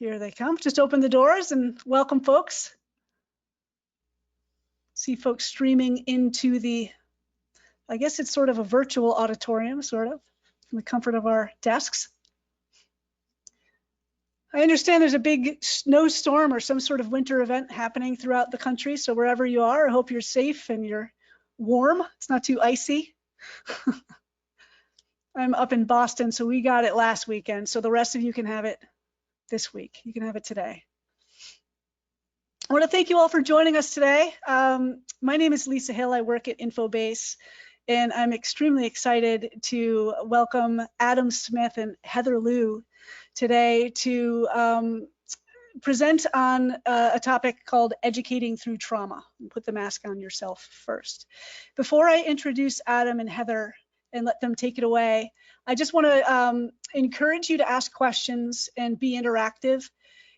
Here they come. Just open the doors and welcome folks. See folks streaming into the, I guess it's sort of a virtual auditorium, sort of, from the comfort of our desks. I understand there's a big snowstorm or some sort of winter event happening throughout the country. So wherever you are, I hope you're safe and you're warm. It's not too icy. I'm up in Boston, so we got it last weekend. So the rest of you can have it this week. You can have it today. I want to thank you all for joining us today. My name is Lisa Hill. I work at Infobase, and I'm extremely excited to welcome Adam Smith and Heather Liu today to present on a topic called educating through trauma. Put the mask on yourself first. Before I introduce Adam and Heather and let them take it away, I just want to encourage you to ask questions and be interactive.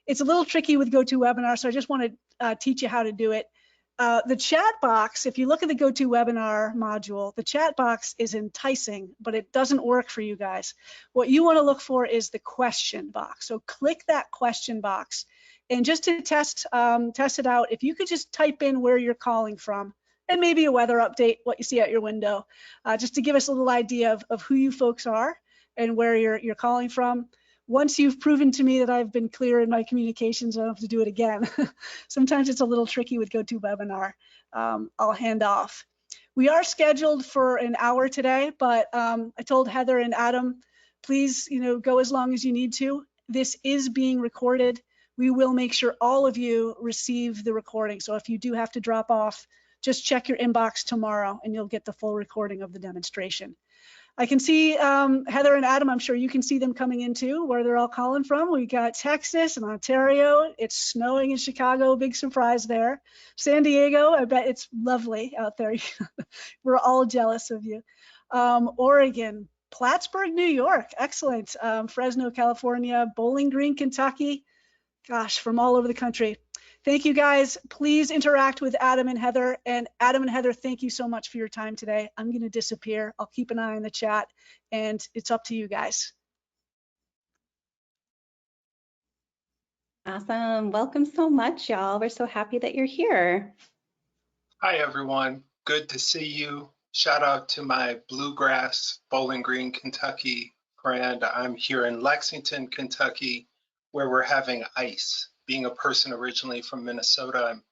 It's a little tricky with GoToWebinar, so I just want to teach you how to do it. The chat box, if you look at the GoToWebinar module, the chat box is enticing, but it doesn't work for you guys. What you want to look for is the question box. So click that question box, and just to test it out, if you could just type in where you're calling from, and maybe a weather update, what you see out your window, just to give us a little idea of who you folks are and where you're calling from. Once you've proven to me that I've been clear in my communications, I don't have to do it again. Sometimes it's a little tricky with GoToWebinar. I'll hand off. We are scheduled for an hour today, but I told Heather and Adam, please, go as long as you need to. This is being recorded. We will make sure all of you receive the recording. So if you do have to drop off, just check your inbox tomorrow and you'll get the full recording of the demonstration. I can see Heather and Adam, I'm sure you can see them coming in too, where they're all calling from. We got Texas and Ontario. It's snowing in Chicago, big surprise there. San Diego, I bet it's lovely out there. We're all jealous of you. Oregon, Plattsburgh, New York, excellent. Fresno, California, Bowling Green, Kentucky. Gosh, from all over the country. Thank you guys. Please interact with Adam and Heather. And Adam and Heather, thank you so much for your time today. I'm going to disappear. I'll keep an eye on the chat, and it's up to you guys. Awesome. Welcome so much, y'all. We're so happy that you're here. Hi, everyone. Good to see you. Shout out to my Bluegrass, Bowling Green, Kentucky friend. I'm here in Lexington, Kentucky, where we're having ice. Being a person originally from Minnesota, I'm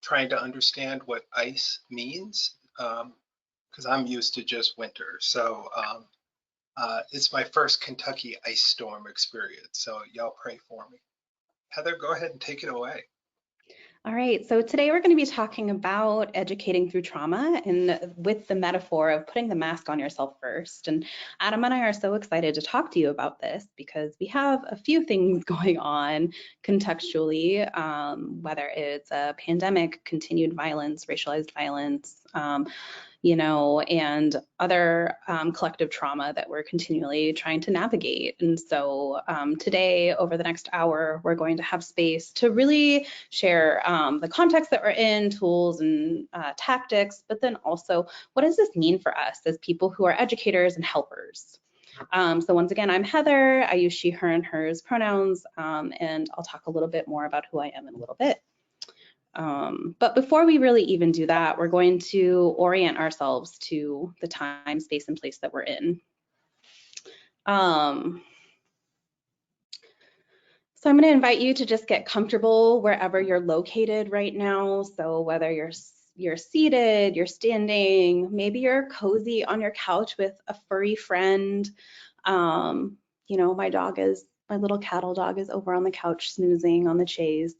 trying to understand what ice means because I'm used to just winter. So it's my first Kentucky ice storm experience. So y'all pray for me. Heather, go ahead and take it away. All right, so today we're going to be talking about educating through trauma and with the metaphor of putting the mask on yourself first. And Adam and I are so excited to talk to you about this because we have a few things going on contextually, whether it's a pandemic, continued violence, racialized violence, and other collective trauma that we're continually trying to navigate. And so today, over the next hour, we're going to have space to really share the context that we're in, tools and tactics, but then also, what does this mean for us as people who are educators and helpers? So once again, I'm Heather. I use she, her, and hers pronouns, and I'll talk a little bit more about who I am in a little bit. But before we really even do that, we're going to orient ourselves to the time, space, and place that we're in. So I'm going to invite you to just get comfortable wherever you're located right now. So whether you're seated, you're standing, maybe you're cozy on your couch with a furry friend. My little cattle dog is over on the couch snoozing on the chaise.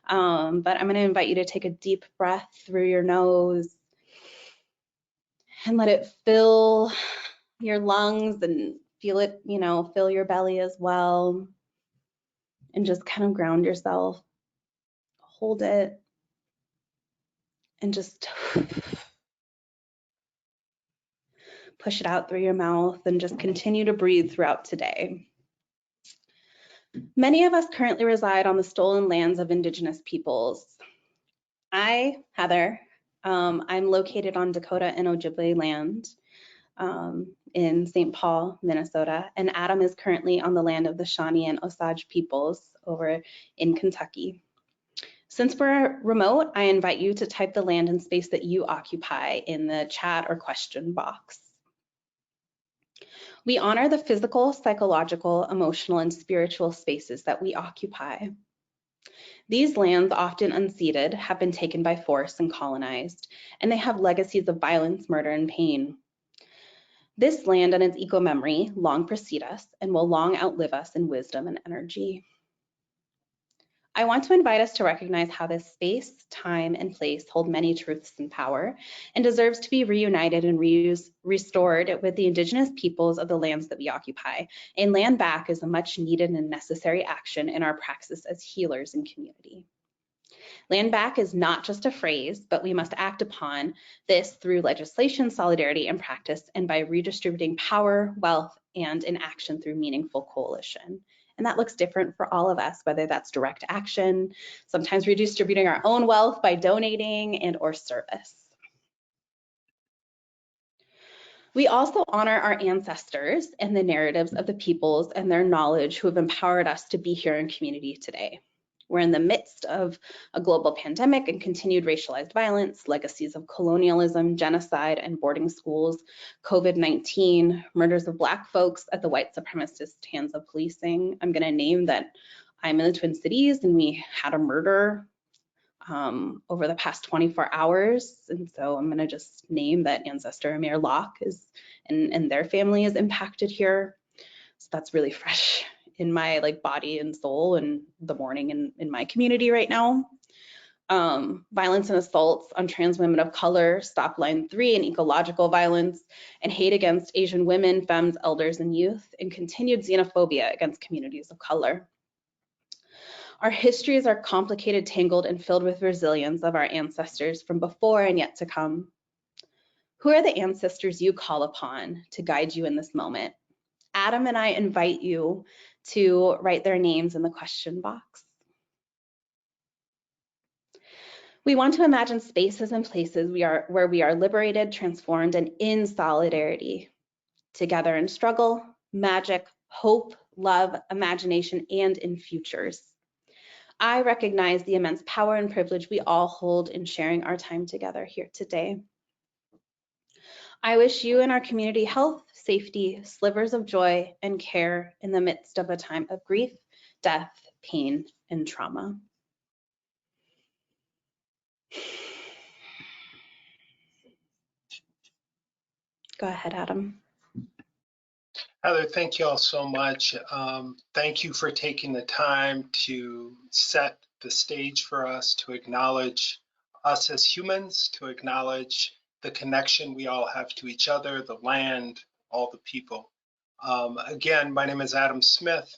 But I'm going to invite you to take a deep breath through your nose and let it fill your lungs and feel it, fill your belly as well. And just kind of ground yourself, hold it, and just push it out through your mouth and just continue to breathe throughout today. Many of us currently reside on the stolen lands of Indigenous peoples. I, Heather, I'm located on Dakota and Ojibwe land. in St. Paul, Minnesota, and Adam is currently on the land of the Shawnee and Osage peoples over in Kentucky. Since we're remote, I invite you to type the land and space that you occupy in the chat or question box. We honor the physical, psychological, emotional, and spiritual spaces that we occupy. These lands, often unceded, have been taken by force and colonized, and they have legacies of violence, murder, and pain. This land and its eco-memory long precede us and will long outlive us in wisdom and energy. I want to invite us to recognize how this space, time, and place hold many truths and power and deserves to be reunited and restored with the Indigenous peoples of the lands that we occupy. And land back is a much needed and necessary action in our praxis as healers and community. Land back is not just a phrase, but we must act upon this through legislation, solidarity, and practice, and by redistributing power, wealth, and in action through meaningful coalition. And that looks different for all of us, whether that's direct action, sometimes redistributing our own wealth by donating and or service. We also honor our ancestors and the narratives of the peoples and their knowledge who have empowered us to be here in community today. We're in the midst of a global pandemic and continued racialized violence, legacies of colonialism, genocide, and boarding schools, COVID-19, murders of Black folks at the white supremacist hands of policing. I'm gonna name that I'm in the Twin Cities and we had a murder over the past 24 hours. And so I'm gonna just name that ancestor Amir Locke is, and their family is impacted here. So that's really fresh in my body and soul and the mourning in my community right now. Violence and assaults on trans women of color, Stop Line 3, and ecological violence, and hate against Asian women, femmes, elders, and youth, and continued xenophobia against communities of color. Our histories are complicated, tangled, and filled with resilience of our ancestors from before and yet to come. Who are the ancestors you call upon to guide you in this moment? Adam and I invite you to write their names in the question box. We want to imagine spaces and places where we are liberated, transformed, and in solidarity, together in struggle, magic, hope, love, imagination, and in futures. I recognize the immense power and privilege we all hold in sharing our time together here today. I wish you and our community health, safety, slivers of joy, and care in the midst of a time of grief, death, pain, and trauma. Go ahead, Adam. Heather, thank you all so much. Thank you for taking the time to set the stage for us, to acknowledge us as humans, to acknowledge the connection we all have to each other, the land, all the people. Again, my name is Adam Smith.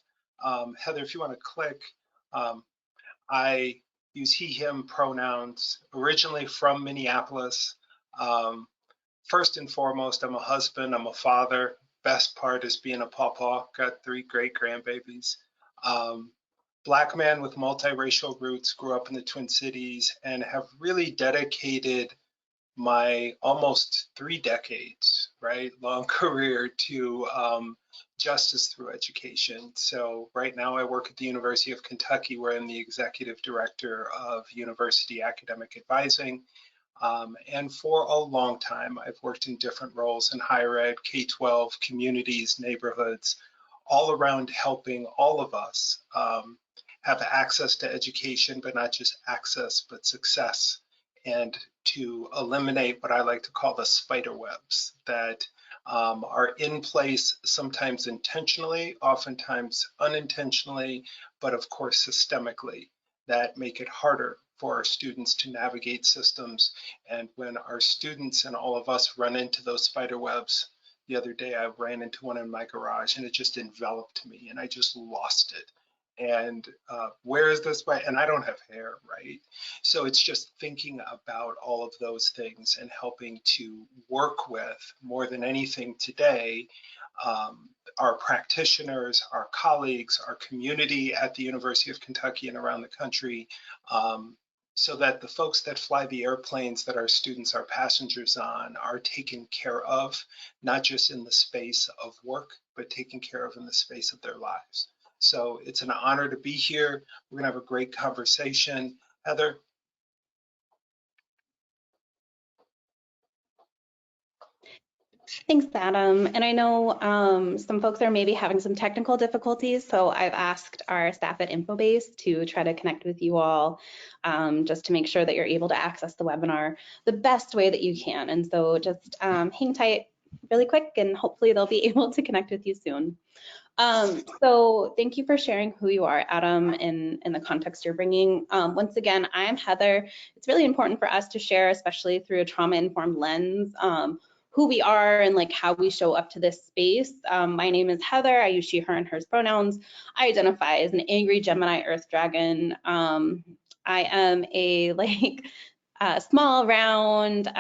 Heather, if you want to click, I use he, him pronouns, originally from Minneapolis. First and foremost, I'm a husband, I'm a father. Best part is being a pawpaw, got 3 great grandbabies. Black man with multiracial roots, grew up in the Twin Cities, and have really dedicated my almost 3 decades, right, long career to justice through education. So right now I work at the University of Kentucky, where I'm the executive director of university academic advising. And for a long time, I've worked in different roles in higher ed, K-12, communities, neighborhoods, all around helping all of us have access to education, but not just access, but success, and to eliminate what I like to call the spider webs that are in place, sometimes intentionally, oftentimes unintentionally, but of course systemically, that make it harder for our students to navigate systems. And when our students and all of us run into those spider webs, the other day I ran into one in my garage and it just enveloped me and I just lost it. And where is this way? And I don't have hair, right? So it's just thinking about all of those things and helping to work with, more than anything today, our practitioners, our colleagues, our community at the University of Kentucky and around the country, so that the folks that fly the airplanes that our students are passengers on are taken care of, not just in the space of work, but taken care of in the space of their lives. So it's an honor to be here. We're gonna have a great conversation. Heather? Thanks, Adam. And I know some folks are maybe having some technical difficulties, so I've asked our staff at InfoBase to try to connect with you all just to make sure that you're able to access the webinar the best way that you can. And so just hang tight really quick, and hopefully they'll be able to connect with you soon. So thank you for sharing who you are, Adam, in the context you're bringing. Once again, I'm Heather. It's really important for us to share, especially through a trauma-informed lens, who we are and like how we show up to this space. My name is Heather. I use she, her, and hers pronouns. I identify as an angry Gemini Earth Dragon. I am a small, round,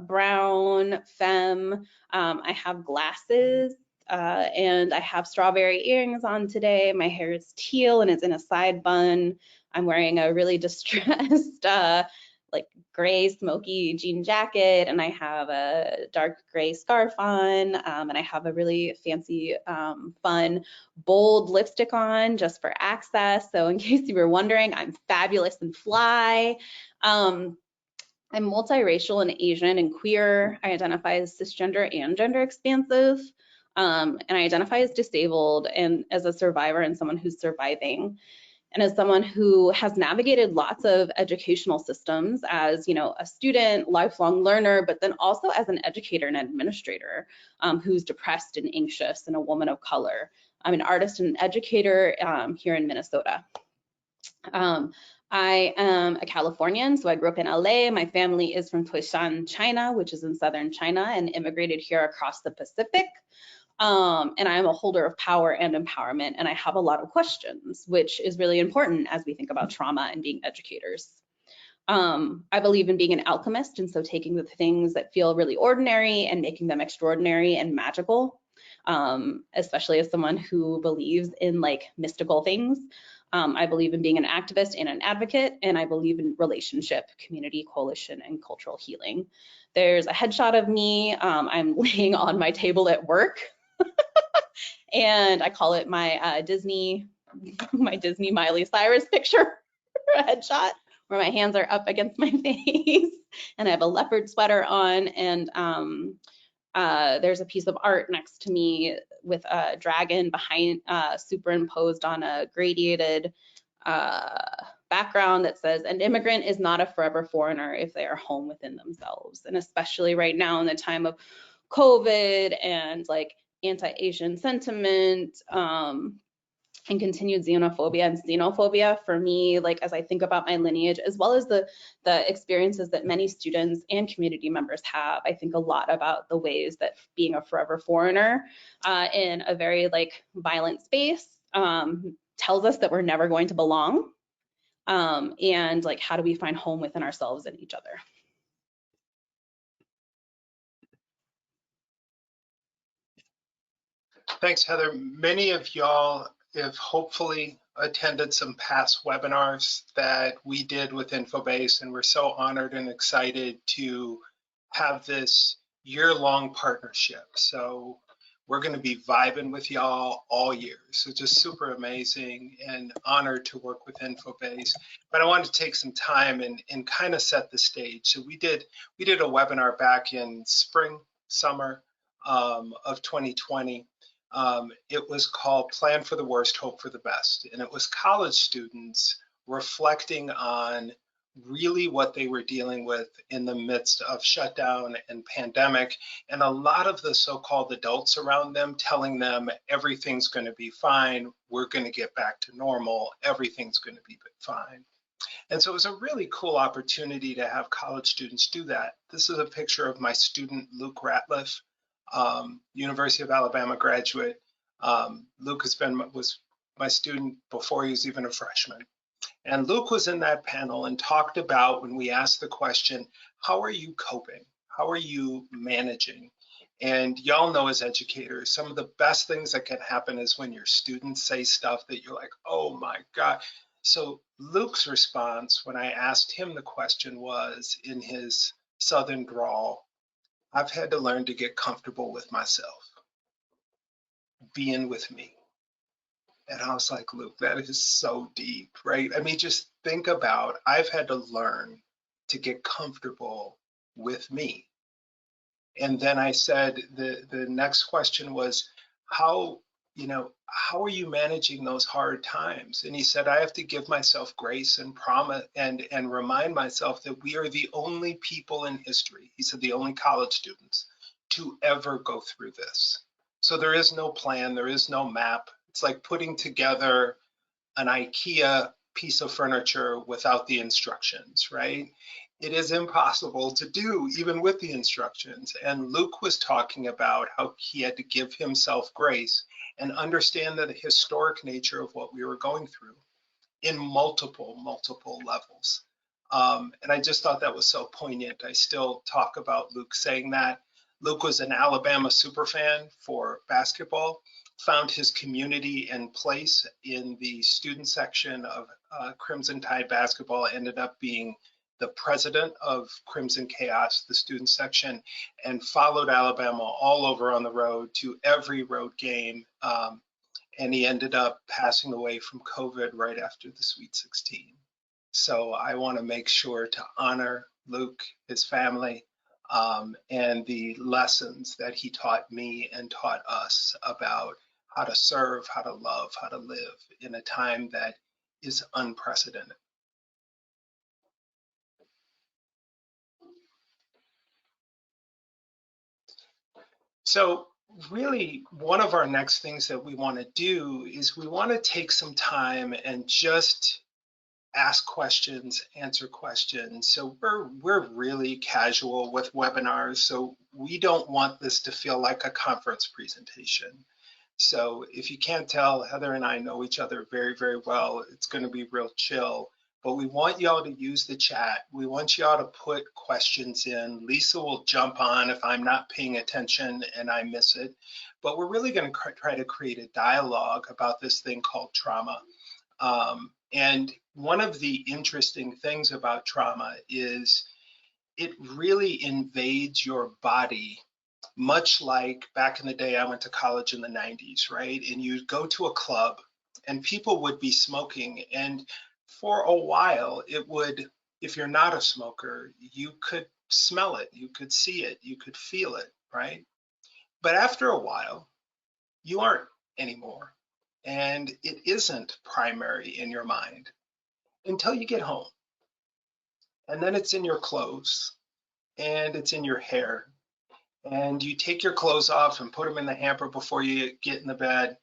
brown femme. I have glasses. And I have strawberry earrings on today. My hair is teal and it's in a side bun. I'm wearing a really distressed, gray smoky jean jacket, and I have a dark gray scarf on, and I have a really fancy, fun, bold lipstick on just for access. So in case you were wondering, I'm fabulous and fly. I'm multiracial and Asian and queer. I identify as cisgender and gender expansive. And I identify as disabled and as a survivor and someone who's surviving. And as someone who has navigated lots of educational systems as, a student, lifelong learner, but then also as an educator and administrator who's depressed and anxious and a woman of color. I'm an artist and an educator here in Minnesota. I am a Californian, so I grew up in LA. My family is from Taishan, China, which is in southern China, and immigrated here across the Pacific. And I'm a holder of power and empowerment, and I have a lot of questions, which is really important as we think about trauma and being educators. I believe in being an alchemist, and so taking the things that feel really ordinary and making them extraordinary and magical, especially as someone who believes in mystical things. I believe in being an activist and an advocate, and I believe in relationship, community, coalition, and cultural healing. There's a headshot of me. I'm laying on my table at work. And I call it my Disney Miley Cyrus picture headshot, where my hands are up against my face, and I have a leopard sweater on, and there's a piece of art next to me with a dragon behind, superimposed on a gradiated background that says, "An immigrant is not a forever foreigner if they are home within themselves." And especially right now in the time of COVID and anti-Asian sentiment and continued xenophobia and xenophobia, for me, as I think about my lineage, as well as the experiences that many students and community members have, I think a lot about the ways that being a forever foreigner in a very violent space tells us that we're never going to belong, and how do we find home within ourselves and each other. Thanks, Heather. Many of y'all have hopefully attended some past webinars that we did with InfoBase, and we're so honored and excited to have this year-long partnership. So we're going to be vibing with y'all all year. So just super amazing and honored to work with InfoBase. But I wanted to take some time and kind of set the stage. So we did a webinar back in spring, summer of 2020. It was called Plan for the Worst, Hope for the Best. And it was college students reflecting on really what they were dealing with in the midst of shutdown and pandemic, and a lot of the so-called adults around them telling them everything's going to be fine, we're going to get back to normal, everything's going to be fine. And so it was a really cool opportunity to have college students do that. This is a picture of my student, Luke Ratliff, University of Alabama graduate. Luke was my student before he was even a freshman. And Luke was in that panel and talked about, when we asked the question, how are you coping? How are you managing? And y'all know as educators, some of the best things that can happen is when your students say stuff that you're like, oh my God, So Luke's response when I asked him the question was, in his Southern drawl, I've had to learn to get comfortable with myself, being with me. And I was like, Luke, that is so deep, right? I mean, just think about, I've had to learn to get comfortable with me. And then I said, the next question was, how, how are you managing those hard times? And he said, I have to give myself grace and promise and remind myself that we are the only people in history, he said, the only college students to ever go through this. So there is no plan, there is no map. It's like putting together an IKEA piece of furniture without the instructions, right? It is impossible to do even with the instructions. And Luke was talking about how he had to give himself grace and understand the historic nature of what we were going through in multiple levels. And I just thought that was so poignant. I still talk about Luke saying that. Luke was an Alabama superfan for basketball, found his community and place in the student section of Crimson Tide basketball, ended up being the president of Crimson Chaos, the student section, and followed Alabama all over on the road to every road game. And he ended up passing away from COVID right after the Sweet 16. So I want to make sure to honor Luke, his family, and the lessons that he taught me and taught us about how to serve, how to love, how to live in a time that is unprecedented. So really, one of our next things that we want to do is we want to take some time and just ask questions, answer questions. So we're really casual with webinars. So we don't want this to feel like a conference presentation. So if you can't tell, Heather and I know each other very, very well. It's going to be real chill. But we want y'all to use the chat. We want y'all to put questions in. Lisa will jump on if I'm not paying attention and I miss it. But we're really going to try to create a dialogue about this thing called trauma. And one of the interesting things about trauma is it really invades your body, much like back in the day, I went to college in the 90s, right? And you'd go to a club and people would be smoking. And for a while, it would, if you're not a smoker, you could smell it, you could see it, you could feel it, right? But after a while, you aren't anymore. And it isn't primary in your mind until you get home. And then it's in your clothes and it's in your hair. And you take your clothes off and put them in the hamper before you get in the bed.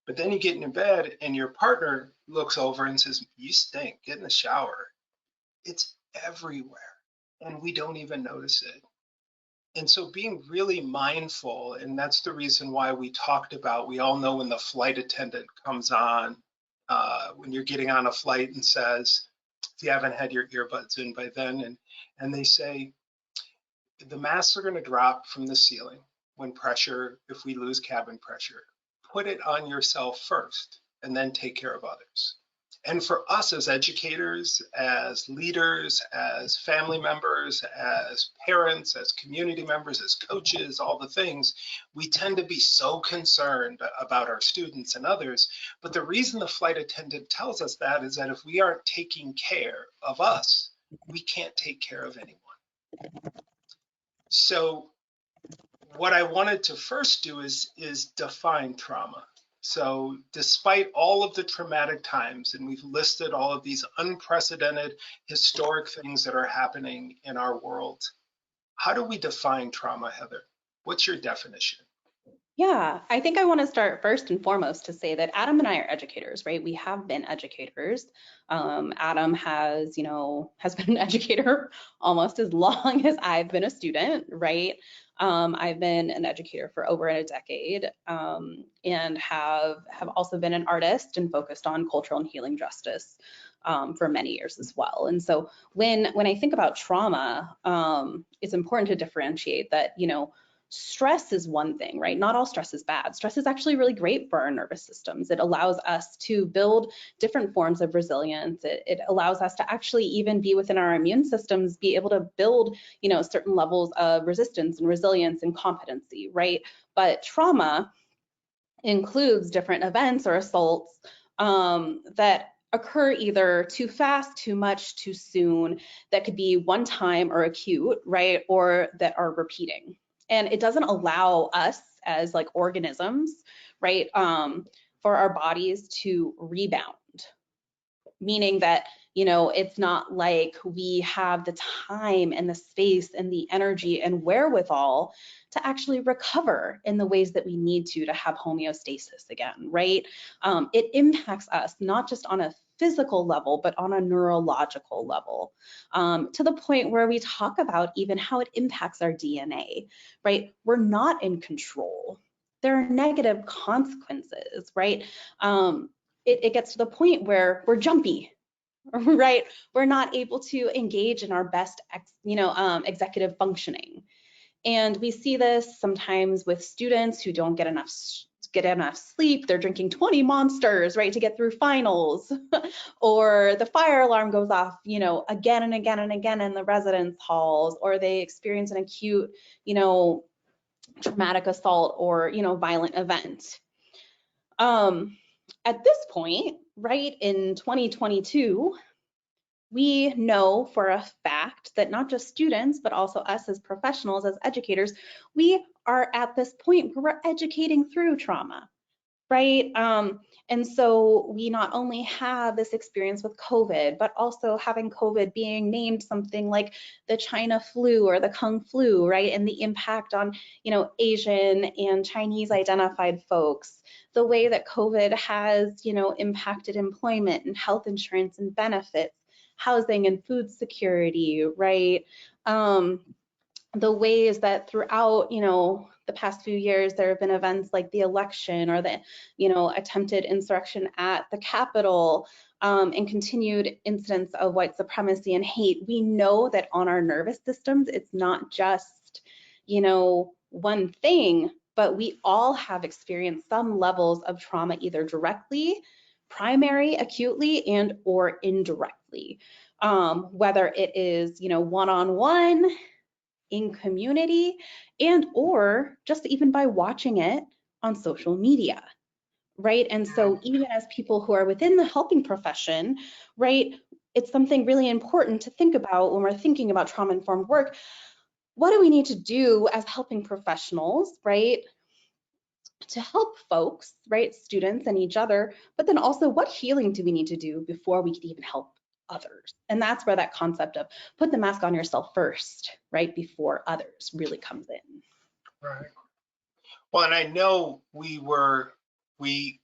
But then you get in your bed and your partner looks over and says, you stink, get in the shower. It's everywhere and we don't even notice it. And so being really mindful, and that's the reason why we talked about, we all know when the flight attendant comes on, when you're getting on a flight and says, if you haven't had your earbuds in by then, and they say, the masks are going to drop from the ceiling when pressure, if we lose cabin pressure, put it on yourself first and then take care of others. And for us as educators, as leaders, as family members, as parents, as community members, as coaches, all the things, we tend to be so concerned about our students and others. But the reason the flight attendant tells us that is that if we aren't taking care of us, we can't take care of anyone. So what I wanted to first do is define trauma. So despite all of the traumatic times, and we've listed all of these unprecedented historic things that are happening in our world, how do we define trauma, Heather? What's your definition? Yeah, I think I want to start first and foremost to say that Adam and I are educators, right? We have been educators. Adam has been an educator almost as long as I've been a student, right? I've been an educator for over a decade, and have also been an artist and focused on cultural and healing justice for many years as well. And so when I think about trauma, it's important to differentiate that, stress is one thing, right? Not all stress is bad. Stress is actually really great for our nervous systems. It allows us to build different forms of resilience. It allows us to actually even be within our immune systems, be able to build, you know, certain levels of resistance and resilience and competency, right? But trauma includes different events or assaults that occur either too fast, too much, too soon, that could be one time or acute, right? Or that are repeating. And it doesn't allow us as like organisms, right, for our bodies to rebound, meaning that, you know, it's not like we have the time and the space and the energy and wherewithal to actually recover in the ways that we need to have homeostasis again, right? It impacts us not just on a physical level, but on a neurological level, to the point where we talk about even how it impacts our DNA, right? We're not in control. There are negative consequences, right? It gets to the point where we're jumpy, right? We're not able to engage in our best, executive functioning. And we see this sometimes with students who don't get enough sleep. They're drinking 20 Monsters, right, to get through finals, or the fire alarm goes off, you know, again and again and again in the residence halls, or they experience an acute, you know, traumatic assault or, you know, violent event. At this point, right, in 2022, we know for a fact that not just students, but also us as professionals, as educators, we are at this point where we're educating through trauma, right? And so we not only have this experience with COVID, but also having COVID being named something like the China flu or the Kung flu, right? And the impact on, you know, Asian and Chinese identified folks, the way that COVID has, you know, impacted employment and health insurance and benefits, housing and food security, right? The ways that throughout, you know, the past few years, there have been events like the election or the, you know, attempted insurrection at the Capitol, and continued incidents of white supremacy and hate. We know that on our nervous systems, it's not just, you know, one thing, but we all have experienced some levels of trauma, either directly, primary, acutely, and or indirectly. Whether it is, you know, one-on-one, in community, and or just even by watching it on social media, right? And so even as people who are within the helping profession, right, it's something really important to think about when we're thinking about trauma-informed work. What do we need to do as helping professionals, right, to help folks, right, students and each other, but then also what healing do we need to do before we can even help others? And that's where that concept of put the mask on yourself first, right, before others really comes in. Right. Well, and I know we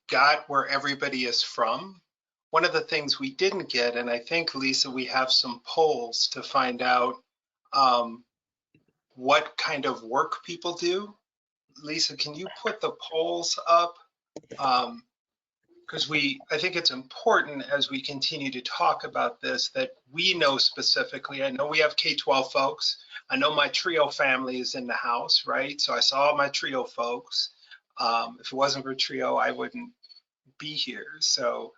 got where everybody is from. One of the things we didn't get, and I think, Lisa, we have some polls to find out what kind of work people do. Lisa, can you put the polls up? Because I think it's important as we continue to talk about this that we know specifically. I know we have K-12 folks. I know my TRIO family is in the house, right? So I saw my TRIO folks. If it wasn't for TRIO, I wouldn't be here. So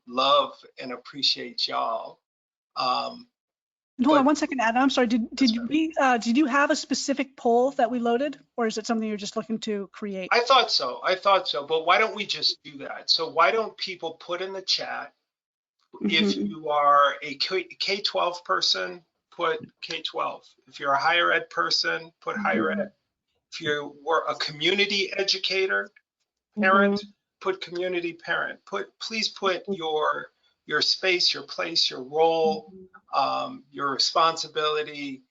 love and appreciate y'all. Hold on one second, Adam. I'm sorry. Did you have a specific poll that we loaded, or is it something you're just looking to create? I thought so. But why don't we just do that? So why don't people put in the chat, if you are a K-12 person, put K-12. If you're a higher ed person, put higher ed. If you were a community educator, parent, put community parent. Please put your space, your place, your role, your responsibility,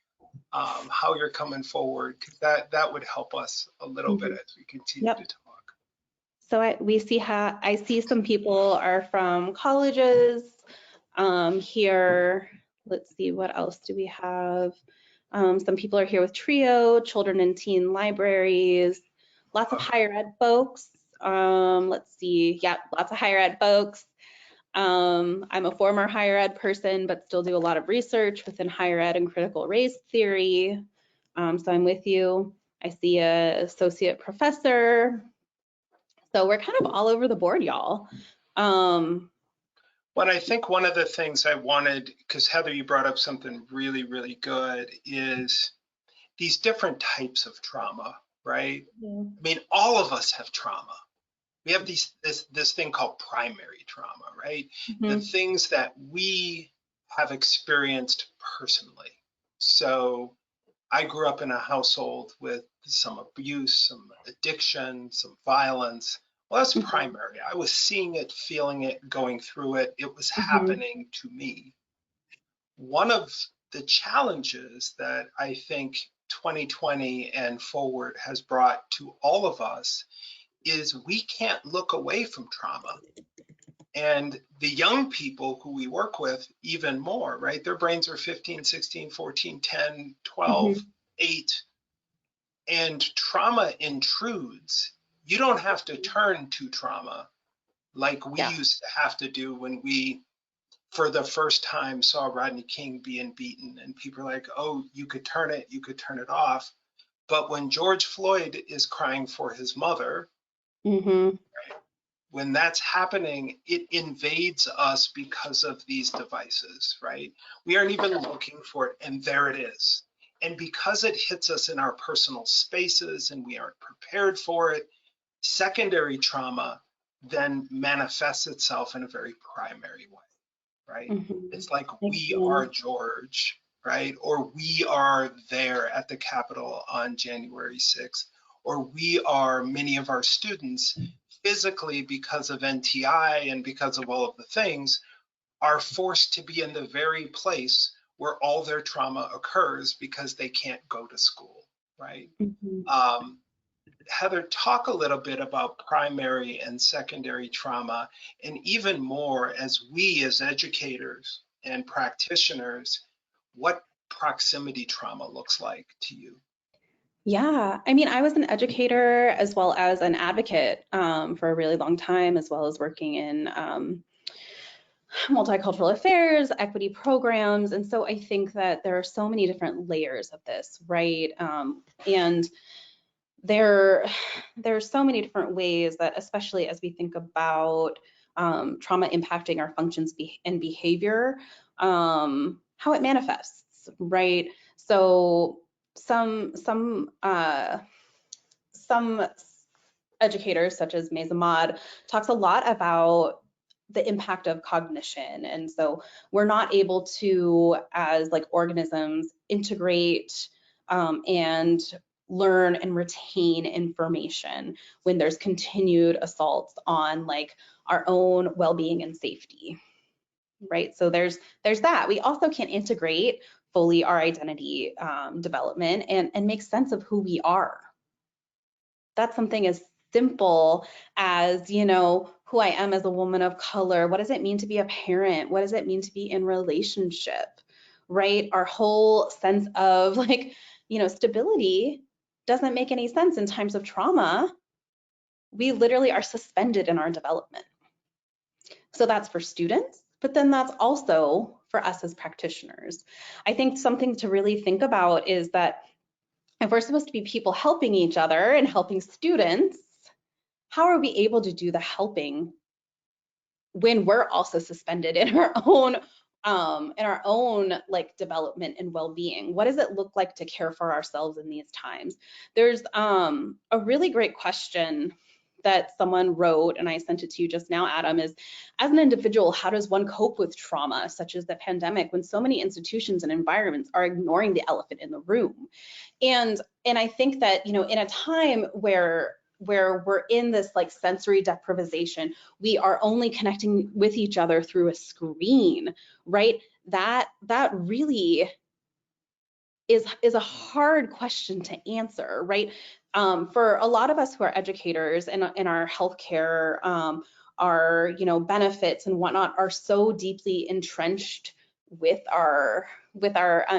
how you're coming forward, because that would help us a little bit as we continue to talk. So I see some people are from colleges here. Let's see, what else do we have? Some people are here with TRIO, children and teen libraries, lots of higher ed folks. Let's see, yeah, lots of higher ed folks. I'm a former higher ed person, but still do a lot of research within higher ed and critical race theory. So I'm with you. I see a associate professor. So we're kind of all over the board, y'all. Well, I think one of the things I wanted, because Heather, you brought up something really, really good, is these different types of trauma, right? Yeah. I mean, all of us have trauma. We have this thing called primary trauma, right? The things that we have experienced personally. So I grew up in a household with some abuse, some addiction, some violence. Well, that's primary. I was seeing it, feeling it, going through it. It was happening to me. One of the challenges that I think 2020 and forward has brought to all of us is we can't look away from trauma. And the young people who we work with, even more, right? Their brains are 15, 16, 14, 10, 12, 8. And trauma intrudes. You don't have to turn to trauma like we used to have to do when we, for the first time, saw Rodney King being beaten. And people are like, oh, you could turn it off. But when George Floyd is crying for his mother, when that's happening, it invades us because of these devices, right? We aren't even looking for it, and there it is. And because it hits us in our personal spaces and we aren't prepared for it, secondary trauma then manifests itself in a very primary way, right? It's like we are George, right? Or we are there at the Capitol on January 6th, or we are many of our students physically, because of NTI and because of all of the things, are forced to be in the very place where all their trauma occurs because they can't go to school, right? Heather, talk a little bit about primary and secondary trauma, and even more as we as educators and practitioners, what proximity trauma looks like to you. Yeah, I mean, I was an educator as well as an advocate for a really long time, as well as working in multicultural affairs, equity programs. And so I think that there are so many different layers of this, right? And there's so many different ways that, especially as we think about trauma impacting our functions and behavior, how it manifests, right? So some educators, such as Mayza Mod, talks a lot about the impact of cognition. And so we're not able to, as like organisms, integrate and learn and retain information when there's continued assaults on like our own well-being and safety, right? So there's that. We also can't integrate fully our identity development and make sense of who we are. That's something as simple as, you know, who I am as a woman of color. What does it mean to be a parent? What does it mean to be in relationship, right? Our whole sense of like, you know, stability doesn't make any sense in times of trauma. We literally are suspended in our development. So that's for students, but then that's also for us as practitioners. I think something to really think about is that if we're supposed to be people helping each other and helping students, how are we able to do the helping when we're also suspended in our own like development and well-being? What does it look like to care for ourselves in these times? There's a really great question that someone wrote, and I sent it to you just now, Adam, is as an individual, how does one cope with trauma such as the pandemic when so many institutions and environments are ignoring the elephant in the room? And I think that, you know, in a time where we're in this like sensory deprivation, we are only connecting with each other through a screen, right? That really is a hard question to answer, right? For a lot of us who are educators and in our healthcare, our, you know, benefits and whatnot are so deeply entrenched with our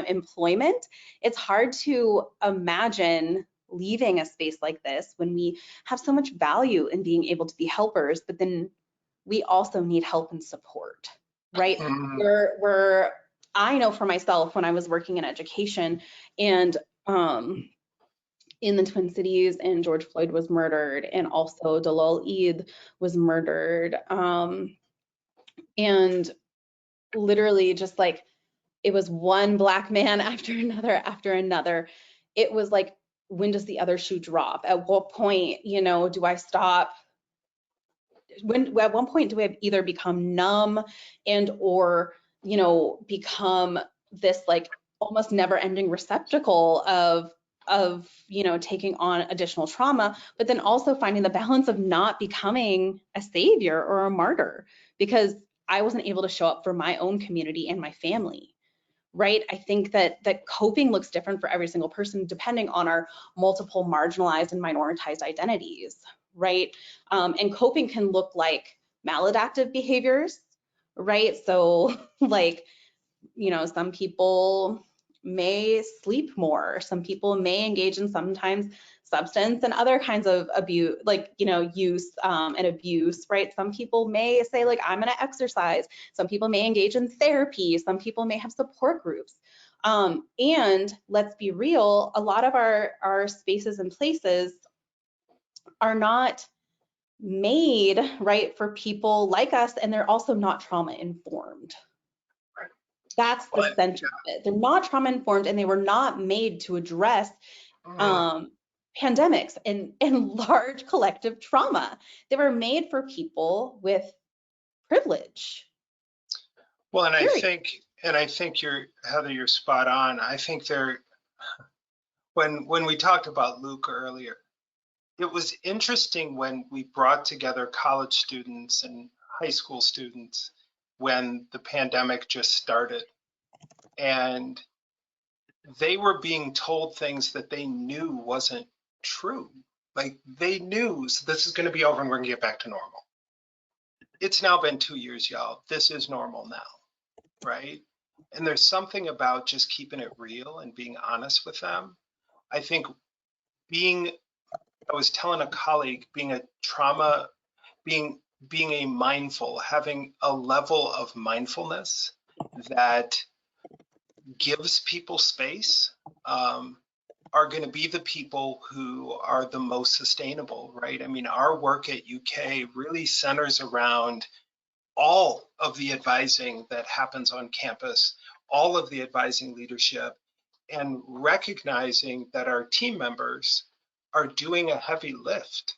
employment, it's hard to imagine leaving a space like this when we have so much value in being able to be helpers, but then we also need help and support, right? I know for myself when I was working in education and in the Twin Cities, and George Floyd was murdered, and also Dalal Eid was murdered. And literally just like, it was one Black man after another after another. It was like, when does the other shoe drop? At what point, do I stop? At one point do I either become numb and or, become this like almost never ending receptacle of taking on additional trauma, but then also finding the balance of not becoming a savior or a martyr because I wasn't able to show up for my own community and my family. Right? I think that coping looks different for every single person depending on our multiple marginalized and minoritized identities, right? And coping can look like maladaptive behaviors, right? So like, some people may sleep more, some people may engage in sometimes substance and other kinds of abuse, like, use and abuse, right? Some people may say like, I'm gonna exercise. Some people may engage in therapy. Some people may have support groups. And let's be real, a lot of our spaces and places are not made, right, for people like us, and they're also not trauma informed. That's the center of it. They're not trauma informed, and they were not made to address pandemics and large collective trauma. They were made for people with privilege. Well, and I think you're, Heather, you're spot on. I think when we talked about Luke earlier, it was interesting when we brought together college students and high school students when the pandemic just started, and they were being told things that they knew wasn't true. Like they knew, so this is going to be over and we're going to get back to normal. It's now been 2 years, y'all. This is normal now, right? And there's something about just keeping it real and being honest with them. I think I was telling a colleague, being a mindful, having a level of mindfulness that gives people space, are going to be the people who are the most sustainable, right? I mean, our work at UK really centers around all of the advising that happens on campus, all of the advising leadership, and recognizing that our team members are doing a heavy lift.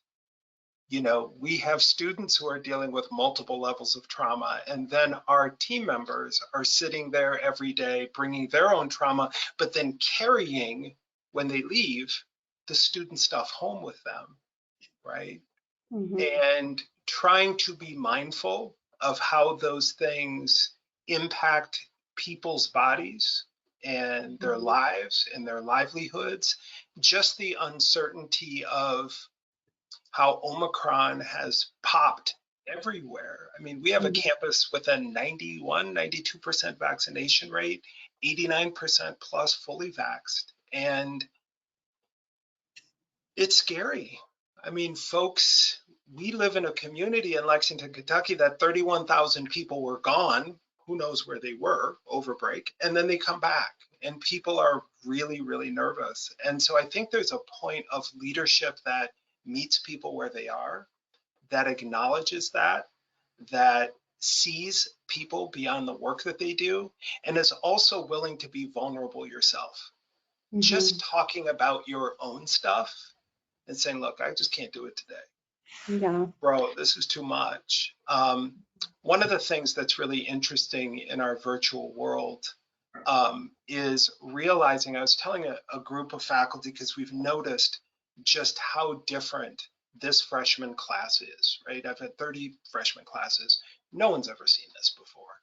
We have students who are dealing with multiple levels of trauma, and then our team members are sitting there every day bringing their own trauma, but then carrying, when they leave, the student stuff home with them, right? And trying to be mindful of how those things impact people's bodies and their lives and their livelihoods. Just the uncertainty of how Omicron has popped everywhere. I mean, we have a campus with a 91, 92% vaccination rate, 89% plus fully vaxxed. And it's scary. I mean, folks, we live in a community in Lexington, Kentucky that 31,000 people were gone. Who knows where they were over break, and then they come back, and people are really, really nervous. And so I think there's a point of leadership that meets people where they are, that acknowledges that sees people beyond the work that they do, and is also willing to be vulnerable yourself. Just talking about your own stuff and saying, look, I just can't do it today. Yeah. Bro, this is too much. One of the things that's really interesting in our virtual world is realizing, I was telling a group of faculty, because we've noticed just how different this freshman class is, right? I've had 30 freshman classes. No one's ever seen this before.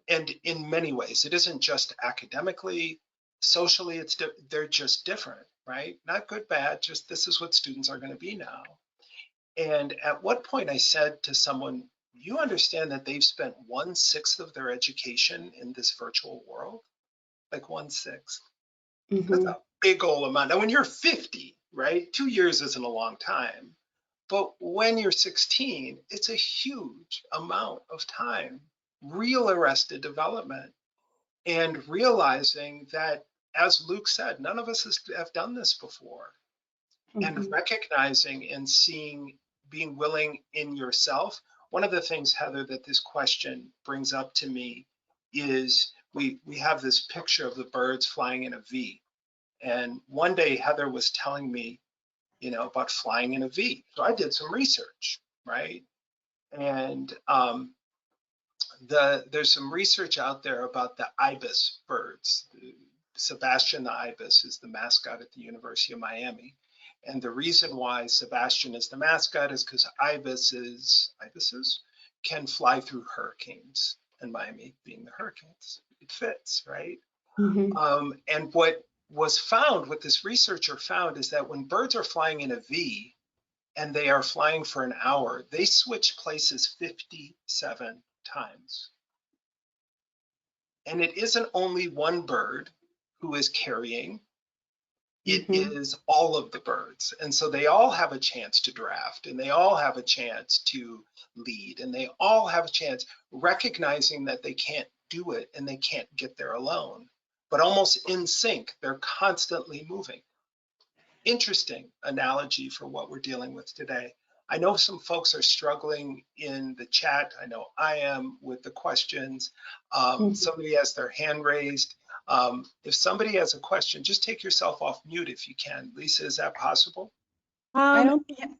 And in many ways, it isn't just academically, socially, they're just different, right? Not good, bad, just this is what students are going to be now. And at what point I said to someone, you understand that they've spent 1/6 of their education in this virtual world? Like 1/6. That's a big old amount. Now, when you're 50, right, 2 years isn't a long time. But when you're 16, it's a huge amount of time, real arrested development, and realizing that as Luke said, none of us have done this before. And recognizing and seeing, being willing in yourself. One of the things, Heather, that this question brings up to me is we have this picture of the birds flying in a V. And one day Heather was telling me, about flying in a V. So I did some research, right? And there's some research out there about the ibis birds. Sebastian the ibis is the mascot at the University of Miami. And the reason why Sebastian is the mascot is because ibises can fly through hurricanes, and Miami being the hurricanes, it fits, right? And what this researcher found is that when birds are flying in a V and they are flying for an hour, they switch places 57 times. And it isn't only one bird who is carrying, it is all of the birds. And so they all have a chance to draft, and they all have a chance to lead, and they all have a chance, recognizing that they can't do it and they can't get there alone, but almost in sync, they're constantly moving. Interesting analogy for what we're dealing with today. I know some folks are struggling in the chat. I know I am with the questions. Somebody has their hand raised. If somebody has a question, just take yourself off mute if you can. Lisa, is that possible? Yeah,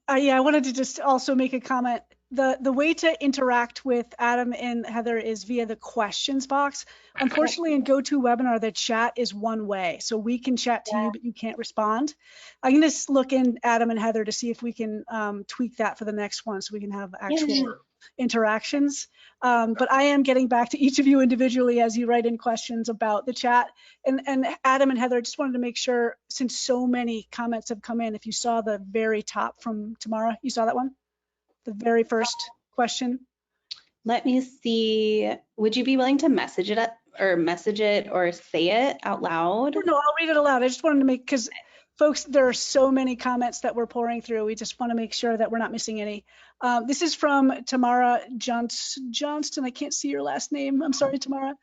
I wanted to just also make a comment. The way to interact with Adam and Heather is via the questions box. Unfortunately, in GoToWebinar, the chat is one way. So we can chat to you, but you can't respond. I can just look in Adam and Heather to see if we can tweak that for the next one so we can have actual interactions. But I am getting back to each of you individually as you write in questions about the chat. And Adam and Heather, I just wanted to make sure, since so many comments have come in, if you saw the very top from Tamara, you saw that one? The very first question? Let me see. Would you be willing to message it or say it out loud? No, I'll read it aloud. I just wanted to make, because folks, there are so many comments that we're pouring through. We just want to make sure that we're not missing any. This is from Tamara Johnston. I can't see your last name. I'm sorry, Tamara.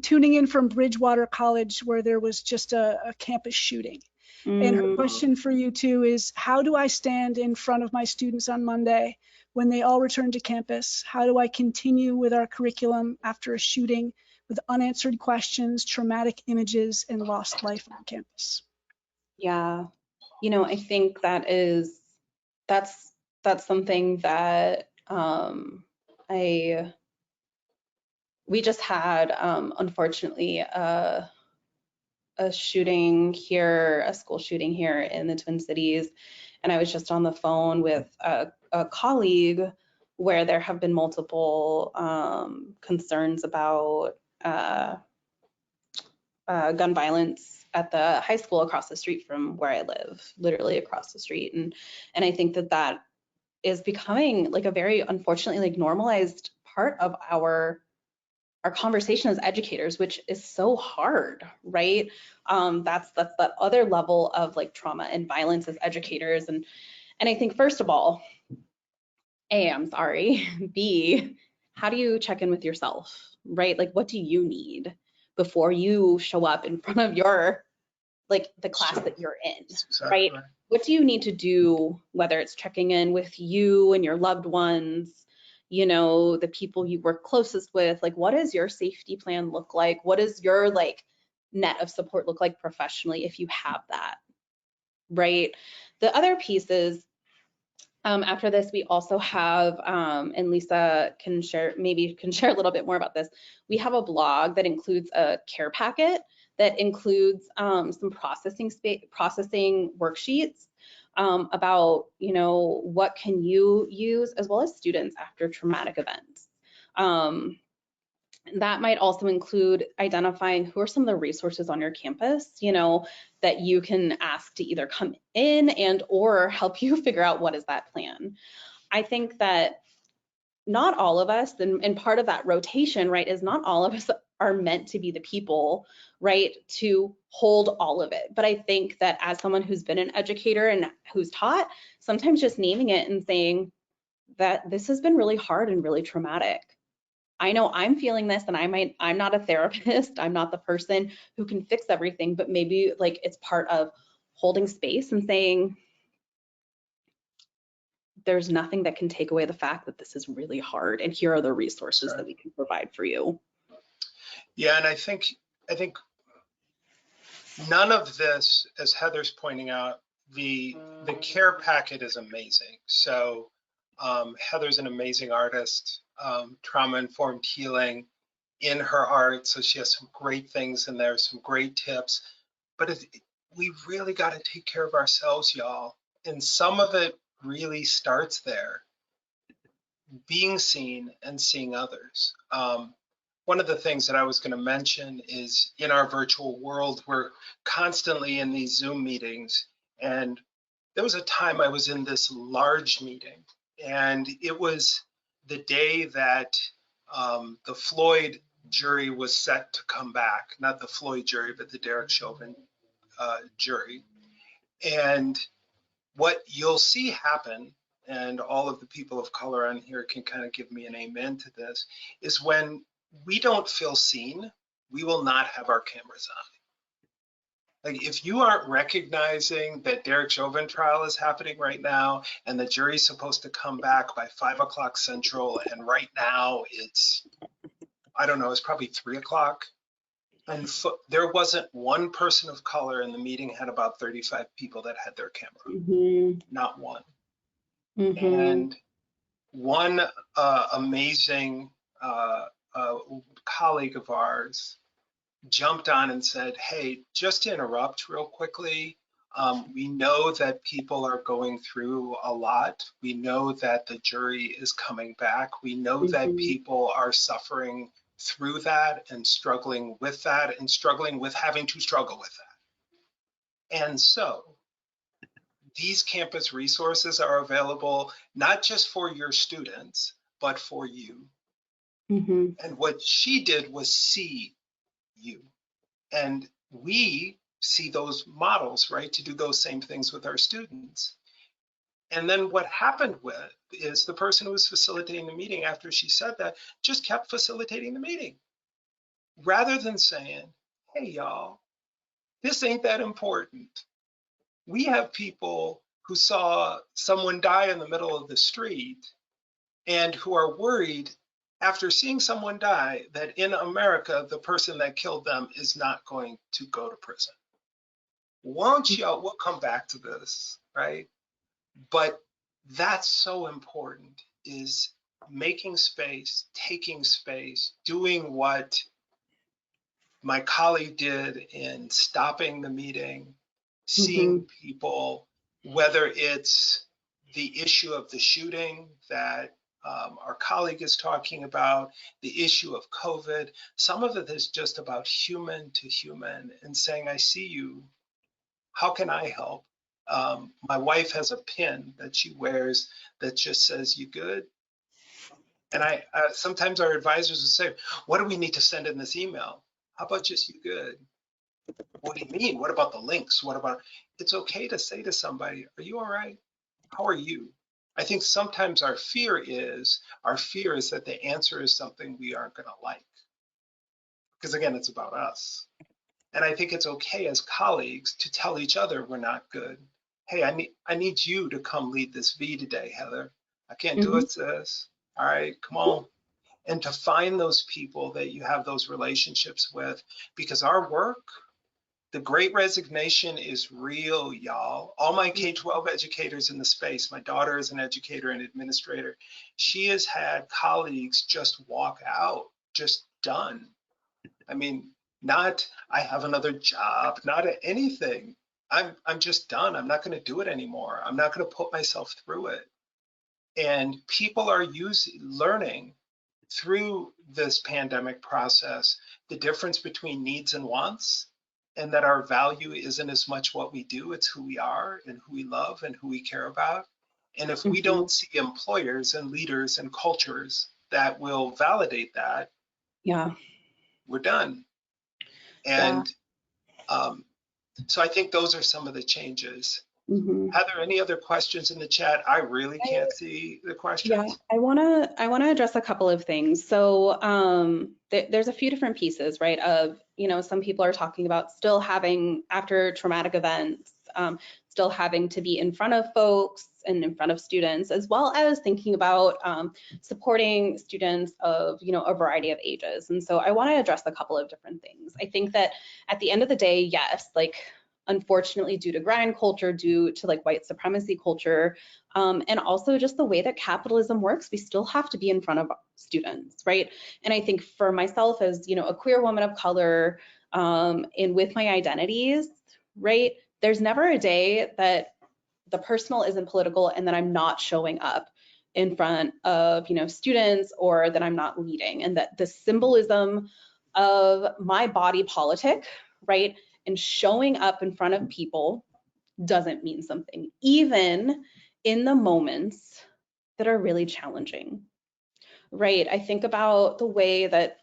Tuning in from Bridgewater College, where there was just a campus shooting. And her question for you too is, how do I stand in front of my students on Monday when they all return to campus? How do I continue with our curriculum after a shooting with unanswered questions, traumatic images, and lost life on campus? Yeah, I think that's something that we just had, unfortunately, a shooting here, a school shooting here in the Twin Cities. And I was just on the phone with a colleague where there have been multiple concerns about gun violence at the high school across the street from where I live, literally across the street. And I think that is becoming like a very, unfortunately, like normalized part of our conversation as educators, which is so hard, right? That's that other level of like trauma and violence as educators. And I think, first of all, A, I'm sorry. B, how do you check in with yourself, right? Like, what do you need before you show up in front of your, like, the class that you're in, right? What do you need to do, whether it's checking in with you and your loved ones, the people you work closest with, like, what does your safety plan look like? What does your like net of support look like professionally if you have that, right? The other piece is, after this, we also have, and Lisa can share a little bit more about this. We have a blog that includes a care packet that includes some processing worksheets about, what can you use, as well as students after traumatic events. That might also include identifying who are some of the resources on your campus, that you can ask to either come in and or help you figure out what is that plan. I think that not all of us, and part of that rotation, right, is not all of us are meant to be the people, right, to hold all of it. But I think that as someone who's been an educator and who's taught, sometimes just naming it and saying that this has been really hard and really traumatic. I know I'm feeling this, and I'm not a therapist. I'm not the person who can fix everything, but maybe like it's part of holding space and saying, there's nothing that can take away the fact that this is really hard, and here are the resources that we can provide for you. Yeah, and I think none of this, as Heather's pointing out, the care packet is amazing. So Heather's an amazing artist, trauma-informed healing in her art. So she has some great things in there, some great tips. But we really got to take care of ourselves, y'all. And some of it really starts there, being seen and seeing others. One of the things that I was going to mention is in our virtual world, we're constantly in these Zoom meetings. And there was a time I was in this large meeting, and it was the day that the Floyd jury was set to come back, not the Floyd jury, but the Derek Chauvin jury. And what you'll see happen, and all of the people of color on here can kind of give me an amen to this, is when we don't feel seen, we will not have our cameras on. Like, if you aren't recognizing that Derek Chauvin trial is happening right now, and the jury's supposed to come back by 5 o'clock Central, and right now it's, I don't know, it's probably 3 o'clock. And there wasn't one person of color in the meeting. Had about 35 people that had their camera, not one. And one amazing colleague of ours jumped on and said, hey, just to interrupt real quickly, we know that people are going through a lot. We know that the jury is coming back. We know that people are suffering through that and struggling with that and struggling with having to struggle with that. And so these campus resources are available not just for your students, but for you. And what she did was see you. And we see those models, right, to do those same things with our students. And then what happened with is the person who was facilitating the meeting, after she said that, just kept facilitating the meeting. Rather than saying, hey, y'all, this ain't that important. We have people who saw someone die in the middle of the street and who are worried after seeing someone die that in America, the person that killed them is not going to go to prison. Won't y'all, we'll come back to this, right? But that's so important, is making space, taking space, doing what my colleague did in stopping the meeting, seeing people, whether it's the issue of the shooting that our colleague is talking about, the issue of COVID. Some of it is just about human to human and saying, I see you. How can I help? My wife has a pin that she wears that just says, you good? And I sometimes our advisors will say, what do we need to send in this email? How about just you good? What do you mean? What about the links? What about, it's okay to say to somebody, are you all right? How are you? I think sometimes our fear is that the answer is something we aren't going to like. Because again, it's about us. And I think it's okay as colleagues to tell each other we're not good. Hey, I need you to come lead this V today, Heather. I can't do it, sis. All right, come on. And to find those people that you have those relationships with, because our work, the great resignation is real, y'all. All my K-12 educators in the space, my daughter is an educator and administrator. She has had colleagues just walk out, just done. I mean, not I have another job, not anything. I'm just done. I'm not going to do it anymore. I'm not going to put myself through it. And people are learning through this pandemic process the difference between needs and wants, and that our value isn't as much what we do, it's who we are and who we love and who we care about. And if we don't see employers and leaders and cultures that will validate that, we're done. And so I think those are some of the changes. Heather, any other questions in the chat? I really can't see the Yeah, questions. I wanna address a couple of things. So there's a few different pieces, right? Of, some people are talking about still having, after traumatic events, still having to be in front of folks and in front of students, as well as thinking about supporting students of, a variety of ages. And so I want to address a couple of different things. I think that at the end of the day, yes, like, unfortunately, due to grind culture, due to like white supremacy culture, and also just the way that capitalism works, we still have to be in front of students, right? And I think for myself as, a queer woman of color, and with my identities, right, there's never a day that the personal isn't political and that I'm not showing up in front of, students, or that I'm not leading, and that the symbolism of my body politic, right, and showing up in front of people doesn't mean something, even in the moments that are really challenging, right? I think about the way that,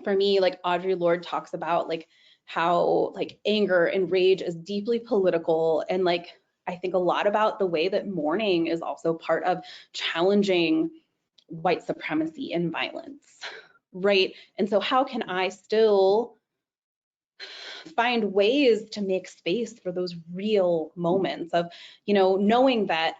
for me, like Audre Lorde talks about, like, how like anger and rage is deeply political, and like I think a lot about the way that mourning is also part of challenging white supremacy and violence, right? And so how can I still find ways to make space for those real moments of, knowing that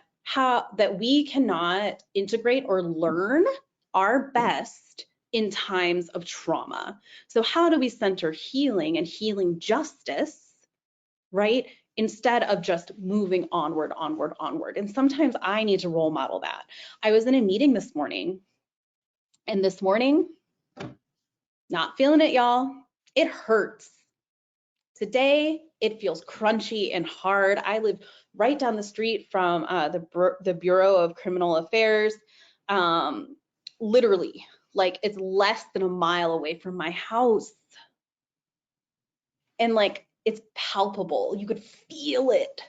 we cannot integrate or learn our best in times of trauma. So how do we center healing and healing justice, right? Instead of just moving onward, onward, onward. And sometimes I need to role model that. I was in a meeting this morning, and this morning, not feeling it, y'all. It hurts. Today, it feels crunchy and hard. I live right down the street from the Bureau of Criminal Affairs. Literally, like, it's less than a mile away from my house. And like, it's palpable. You could feel it.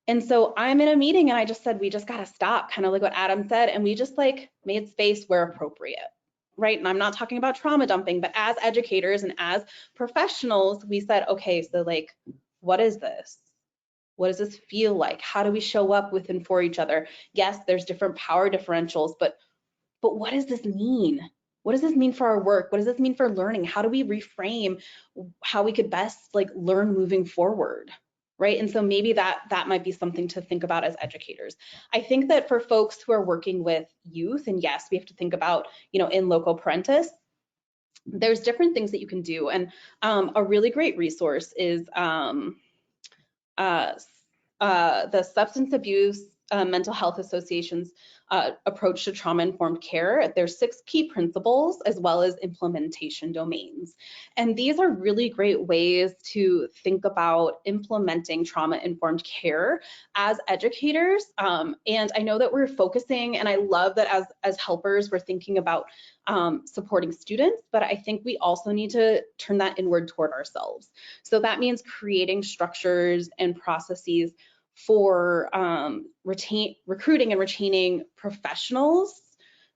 And so I'm in a meeting, and I just said, we just got to stop, kind of like what Adam said. And we just like made space where appropriate. Right. And I'm not talking about trauma dumping, but as educators and as professionals, we said, okay, so like, what is this? What does this feel like? How do we show up with and for each other? Yes, there's different power differentials, but what does this mean? What does this mean for our work? What does this mean for learning? How do we reframe how we could best like learn moving forward? Right. And so maybe that might be something to think about as educators. I think that for folks who are working with youth, and yes, we have to think about, in loco parentis, there's different things that you can do. And a really great resource is the Substance Abuse Mental Health Association's approach to trauma-informed care. There's 6 key principles as well as implementation domains. And these are really great ways to think about implementing trauma-informed care as educators. And I know that we're focusing, and I love that as helpers, we're thinking about supporting students, but I think we also need to turn that inward toward ourselves. So that means creating structures and processes for recruiting and retaining professionals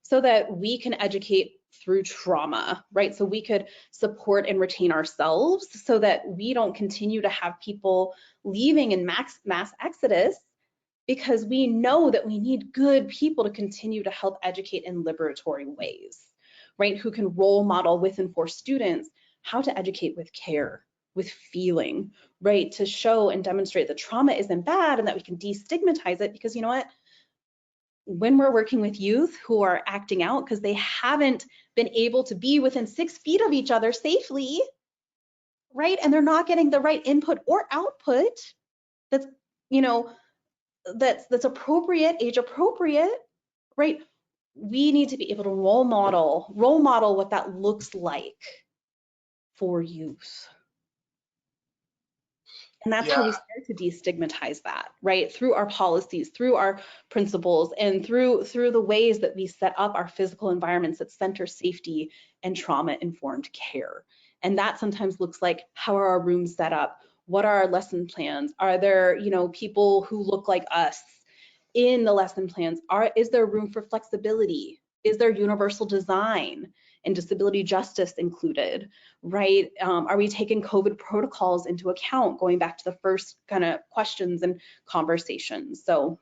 so that we can educate through trauma, right? So we could support and retain ourselves so that we don't continue to have people leaving in mass exodus, because we know that we need good people to continue to help educate in liberatory ways, right? Who can role model with and for students how to educate with care, with feeling, right? To show and demonstrate that trauma isn't bad and that we can destigmatize it, because you know what? When we're working with youth who are acting out because they haven't been able to be within 6 feet of each other safely, right? And they're not getting the right input or output that's, that's appropriate, age appropriate, right? We need to be able to role model what that looks like for youth. And that's how we start to destigmatize that, right? Through our policies, through our principles, and through the ways that we set up our physical environments that center safety and trauma-informed care. And that sometimes looks like, how are our rooms set up? What are our lesson plans? Are there, people who look like us in the lesson plans? Is there room for flexibility? Is there universal design and disability justice included, right? Are we taking COVID protocols into account, going back to the first kind of questions and conversations? So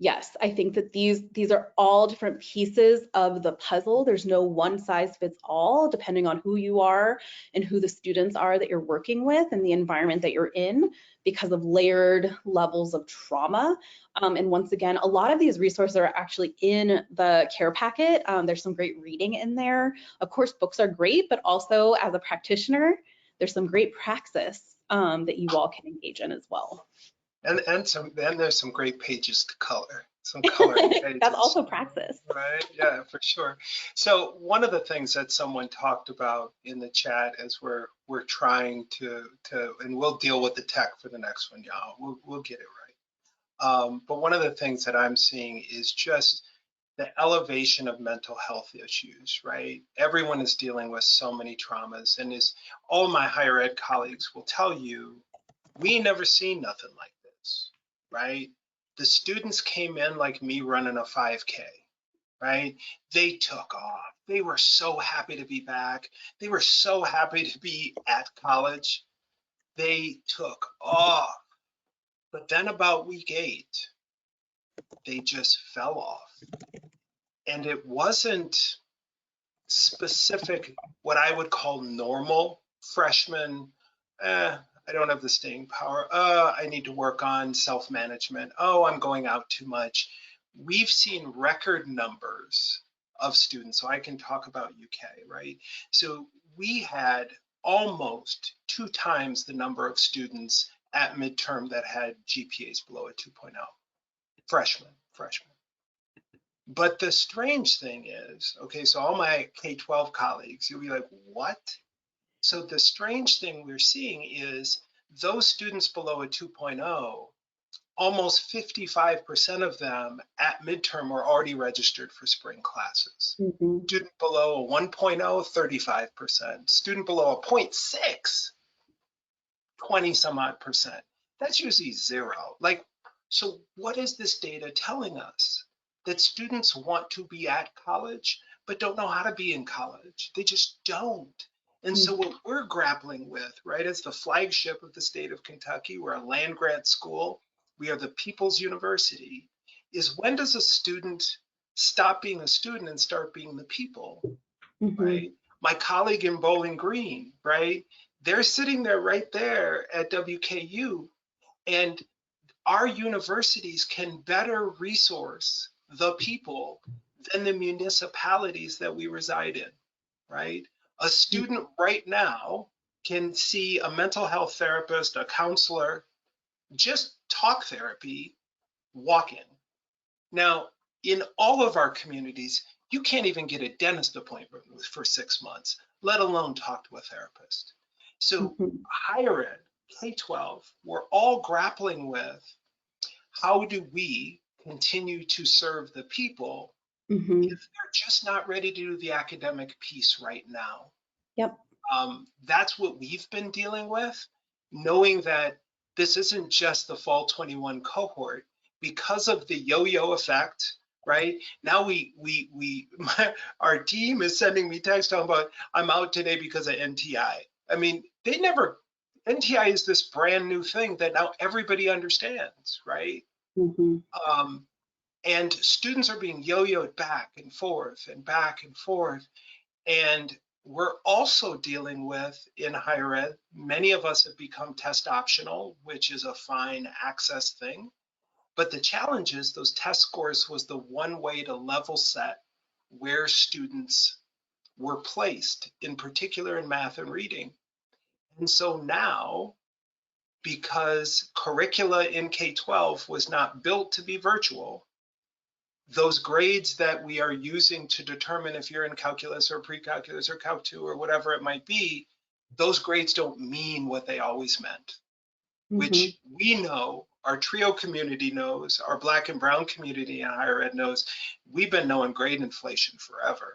yes, I think that these are all different pieces of the puzzle. There's no one size fits all, depending on who you are and who the students are that you're working with and the environment that you're in, because of layered levels of trauma. And once again, a lot of these resources are actually in the care packet. There's some great reading in there. Of course, books are great, but also as a practitioner, there's some great praxis that you all can engage in as well. And there's some great pages to color, some coloring pages. That's also praxis. Right, yeah, for sure. So one of the things that someone talked about in the chat as we're trying to and we'll deal with the tech for the next one, y'all. We'll get it right. But one of the things that I'm seeing is just the elevation of mental health issues, right? Everyone is dealing with so many traumas, and as all my higher ed colleagues will tell you, we ain't never seen nothing like this, right? The students came in like me running a 5K, right? They took off. They were so happy to be back. They were so happy to be at college. They took off. But then about week 8, they just fell off. And it wasn't specific, what I would call normal freshmen. I don't have the staying power. I need to work on self-management. Oh, I'm going out too much. We've seen record numbers of students. So I can talk about UK, right? So we had almost 2 times the number of students at midterm that had GPAs below a 2.0. Freshmen. But the strange thing is, okay, so all my K-12 colleagues, you'll be like, what? So the strange thing we're seeing is those students below a 2.0, almost 55% of them at midterm were already registered for spring classes. Mm-hmm. Student below a 1.0, 35%. Student below a 0.6, 20 some odd percent. That's usually 0. Like, so what is this data telling us? That students want to be at college, but don't know how to be in college. They just don't. And so what we're grappling with, right, as the flagship of the state of Kentucky, we're a land grant school, we are the People's University, is when does a student stop being a student and start being the people, right? My colleague in Bowling Green, right, they're sitting there right there at WKU, and our universities can better resource the people than the municipalities that we reside in, right? A student right now can see a mental health therapist, a counselor, just talk therapy, walk in. Now, in all of our communities, you can't even get a dentist appointment for 6 months, let alone talk to a therapist. So higher ed, K-12, we're all grappling with how do we continue to serve the people if they're just not ready to do the academic piece right now. Yep. That's what we've been dealing with, knowing that this isn't just the fall 21 cohort because of the yo-yo effect, right? Now our team is sending me texts talking about, I'm out today because of NTI. I mean, NTI is this brand new thing that now everybody understands, right? And students are being yo-yoed back and forth and back and forth. And we're also dealing with, in higher ed, many of us have become test optional, which is a fine access thing. But the challenge is those test scores was the one way to level set where students were placed, in particular in math and reading. And so now, because curricula in K-12 was not built to be virtual, those grades that we are using to determine if you're in calculus or pre-calculus or Calc 2 or whatever it might be, those grades don't mean what they always meant, which we know, our TRIO community knows, our Black and Brown community in higher ed knows, we've been knowing grade inflation forever.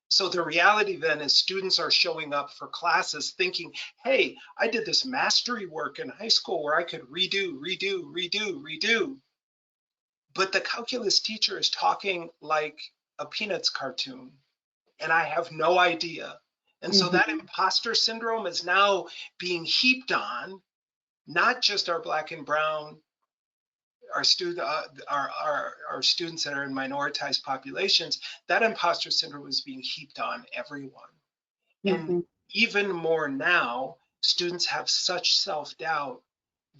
So the reality then is students are showing up for classes thinking, hey, I did this mastery work in high school where I could redo. but the calculus teacher is talking like a Peanuts cartoon, and I have no idea. And so that imposter syndrome is now being heaped on not just our Black and Brown, our students that are in minoritized populations. That imposter syndrome is being heaped on everyone. And even more now, students have such self-doubt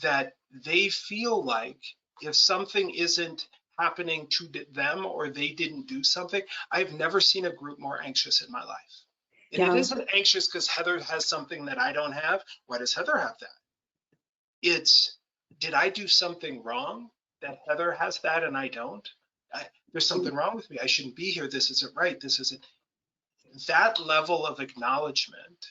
that they feel like if something isn't happening to them or they didn't do something, I've never seen a group more anxious in my life. And it isn't anxious because Heather has something that I don't have. Why does Heather have that? It's, did I do something wrong that Heather has that and I don't? There's something wrong with me. I shouldn't be here. This isn't right. This isn't. That level of acknowledgement,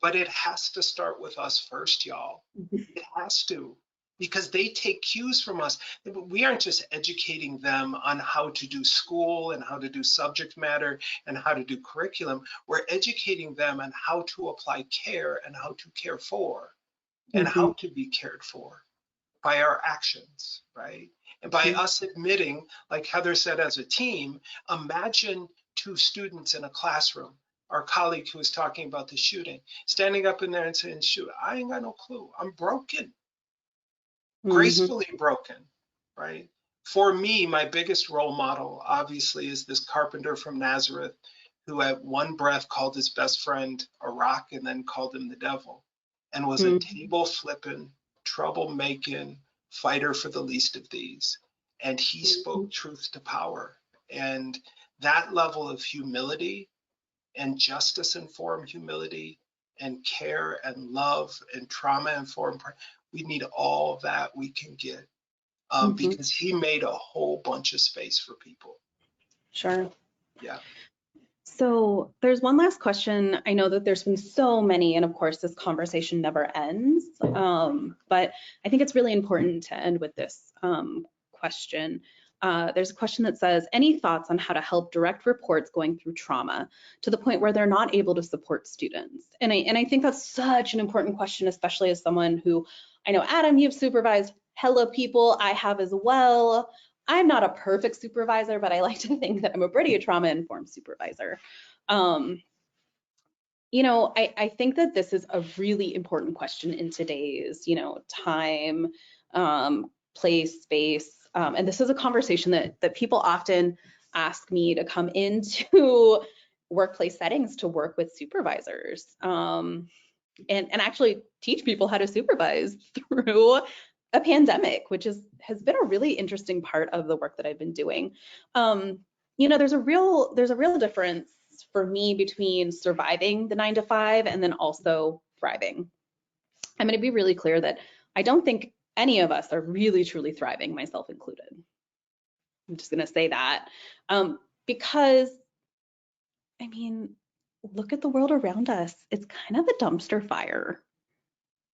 but it has to start with us first, y'all. It has to, because they take cues from us. We aren't just educating them on how to do school and how to do subject matter and how to do curriculum. We're educating them on how to apply care and how to care for and how to be cared for by our actions, right? And by us admitting, like Heather said, as a team, imagine 2 students in a classroom, our colleague who was talking about the shooting, standing up in there and saying, shoot, I ain't got no clue. I'm broken, gracefully broken, right? For me, my biggest role model, obviously, is this carpenter from Nazareth who at one breath called his best friend a rock and then called him the devil, and was a table flipping, troublemaking fighter for the least of these. And he spoke truth to power. And that level of humility and justice-informed humility and care and love and trauma-informed, we need all that we can get, because he made a whole bunch of space for people. Sure. Yeah. So there's one last question. I know that there's been so many, and of course this conversation never ends, but I think it's really important to end with this question. There's a question that says, any thoughts on how to help direct reports going through trauma to the point where they're not able to support students? And I think that's such an important question, especially as someone who, I know, Adam, you've supervised hella people, I have as well. I'm not a perfect supervisor, but I like to think that I'm a pretty trauma-informed supervisor. You know, I think that this is a really important question in today's, you know, time, place, space. And this is a conversation that people often ask me to come into workplace settings to work with supervisors, and actually teach people how to supervise through a pandemic, which has been a really interesting part of the work that I've been doing. You know, there's a real difference for me between surviving the 9 to 5 and then also thriving. I'm going to be really clear that I don't think any of us are really truly thriving, myself included. I'm just going to say that, because, I mean, look at the world around us. It's kind of a dumpster fire.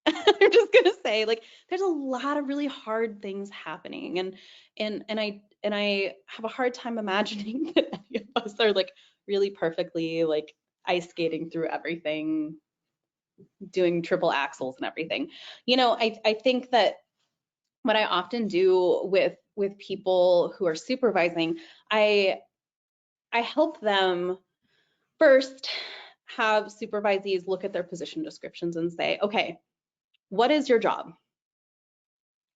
I'm just gonna say, like, there's a lot of really hard things happening, and I have a hard time imagining that any of us are like really perfectly like ice skating through everything, doing triple axels and everything. You know, I think that what I often do with people who are supervising, I help them first have supervisees look at their position descriptions and say, okay, what is your job?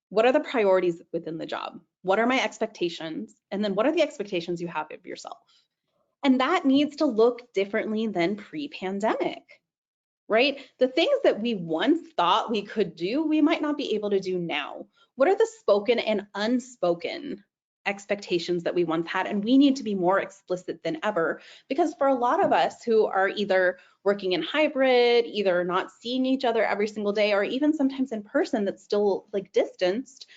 What are the priorities within the job? What are my expectations? And then what are the expectations you have of yourself? And that needs to look differently than pre-pandemic, right? The things that we once thought we could do, we might not be able to do now. What are the spoken and unspoken expectations that we once had? And we need to be more explicit than ever, because for a lot of us who are either working in hybrid, either not seeing each other every single day, or even sometimes in person that's still like distanced,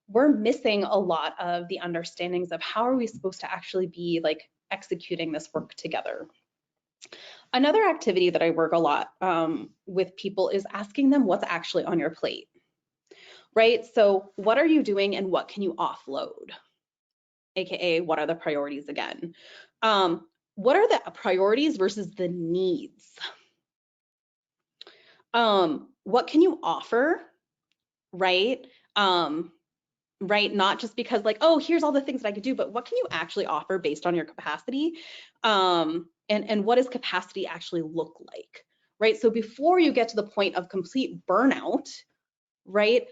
we're missing a lot of the understandings of how are we supposed to actually be like executing this work together. Another activity that I work a lot with people is asking them what's actually on your plate, right? So what are you doing and what can you offload? AKA, what are the priorities again? What are the priorities versus the needs? What can you offer, right? right? Not just because like, oh, here's all the things that I could do, but what can you actually offer based on your capacity? And what does capacity actually look like, right? So before you get to the point of complete burnout, right?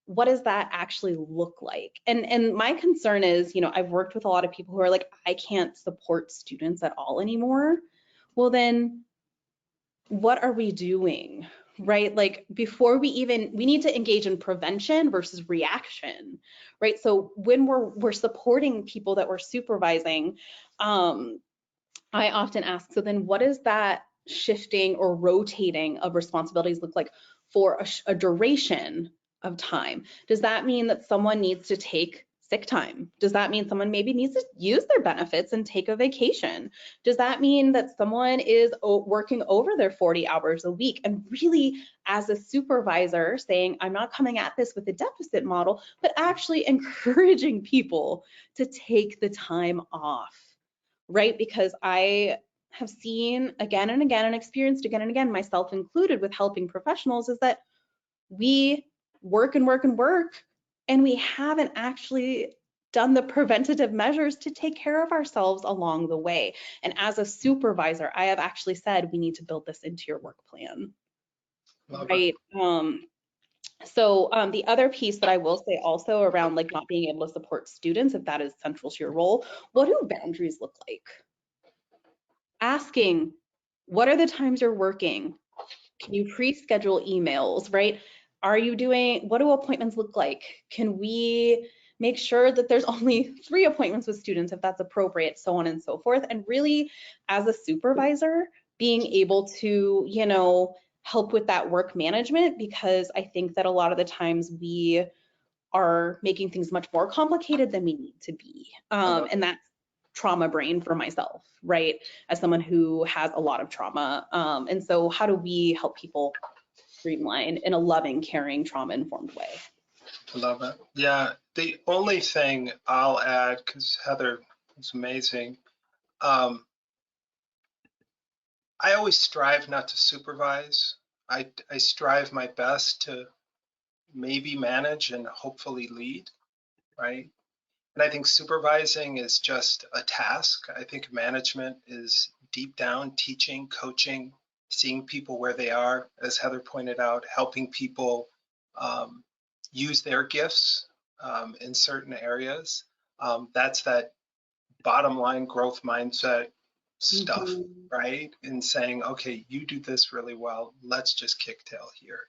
What does that actually look like? And my concern is, you know, I've worked with a lot of people who are like, I can't support students at all anymore. Well, then what are we doing? Right? Like before we need to engage in prevention versus reaction, right? So when we're supporting people that we're supervising, I often ask, so then what is that shifting or rotating of responsibilities look like for a duration of time? Does that mean that someone needs to take sick time? Does that mean someone maybe needs to use their benefits and take a vacation? Does that mean that someone is working over their 40 hours a week? And really, as a supervisor, saying, I'm not coming at this with a deficit model, but actually encouraging people to take the time off, right? Because I have seen again and again and experienced again and again, myself included, with helping professionals, is that we work and work and work, and we haven't actually done the preventative measures to take care of ourselves along the way. And as a supervisor, I have actually said, we need to build this into your work plan, Love it. right? So the other piece that I will say also around like not being able to support students, if that is central to your role, what do boundaries look like? Asking, what are the times you're working? Can you pre-schedule emails, right? What do appointments look like? Can we make sure that there's only 3 appointments with students if that's appropriate, so on and so forth. And really, as a supervisor, being able to, you know, help with that work management, because I think that a lot of the times we are making things much more complicated than we need to be. And that's trauma brain for myself, right? As someone who has a lot of trauma. And so how do we help people streamline in a loving, caring, trauma-informed way? Love it. Yeah, the only thing I'll add, because Heather was amazing, I always strive not to supervise. I strive my best to maybe manage and hopefully lead, right? And I think supervising is just a task. I think management is deep down teaching, coaching, seeing people where they are, as Heather pointed out, helping people use their gifts in certain areas. That's that bottom line growth mindset stuff, right? And saying, okay, you do this really well. Let's just kick tail here.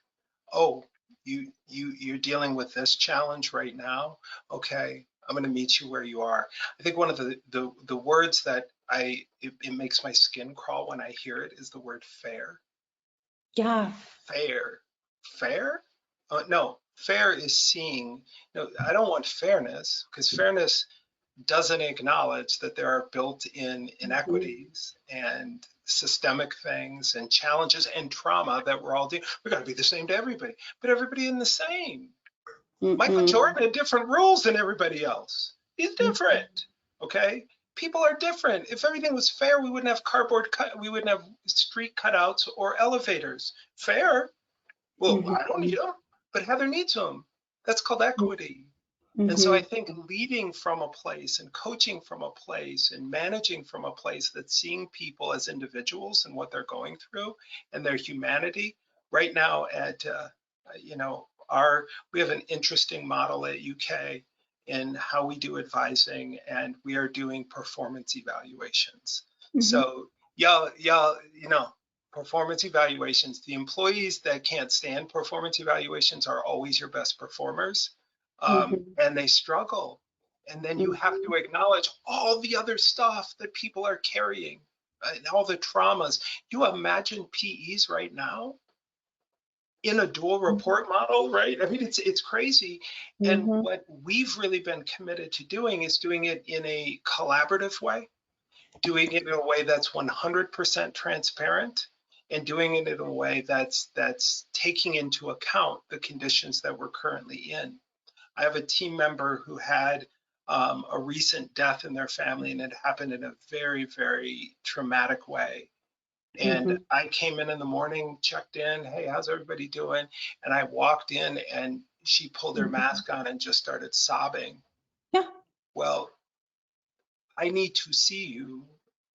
Oh, you're dealing with this challenge right now. Okay, I'm going to meet you where you are. I think one of the words that it makes my skin crawl when I hear it is the word fair. Yeah. Fair. No, fair is seeing. No, I don't want fairness, because fairness doesn't acknowledge that there are built-in inequities and systemic things and challenges and trauma that we're all dealing. We got to be the same to everybody, but everybody in the same. Michael Jordan had different rules than everybody else. He's different. Okay, people are different. If everything was fair, we wouldn't have we wouldn't have street cutouts or elevators. Fair. Well, I don't need them, but Heather needs them. That's called equity. And so I think leading from a place and coaching from a place and managing from a place that's seeing people as individuals and what they're going through and their humanity. Right now at, you know, we have an interesting model at UK in how we do advising, and we are doing performance evaluations. So y'all, you know, performance evaluations, the employees that can't stand performance evaluations are always your best performers. And they struggle. And then you have to acknowledge all the other stuff that people are carrying and all the traumas. You imagine PEs right now in a dual report model, right? I mean, it's crazy. And what we've really been committed to doing is doing it in a collaborative way, doing it in a way that's 100% transparent, and doing it in a way that's taking into account the conditions that we're currently in. I have a team member who had a recent death in their family, and it happened in a very, very traumatic way. And I came in the morning, checked in, hey, how's everybody doing? And I walked in, and she pulled her mask on and just started sobbing. Yeah. Well, I need to see you.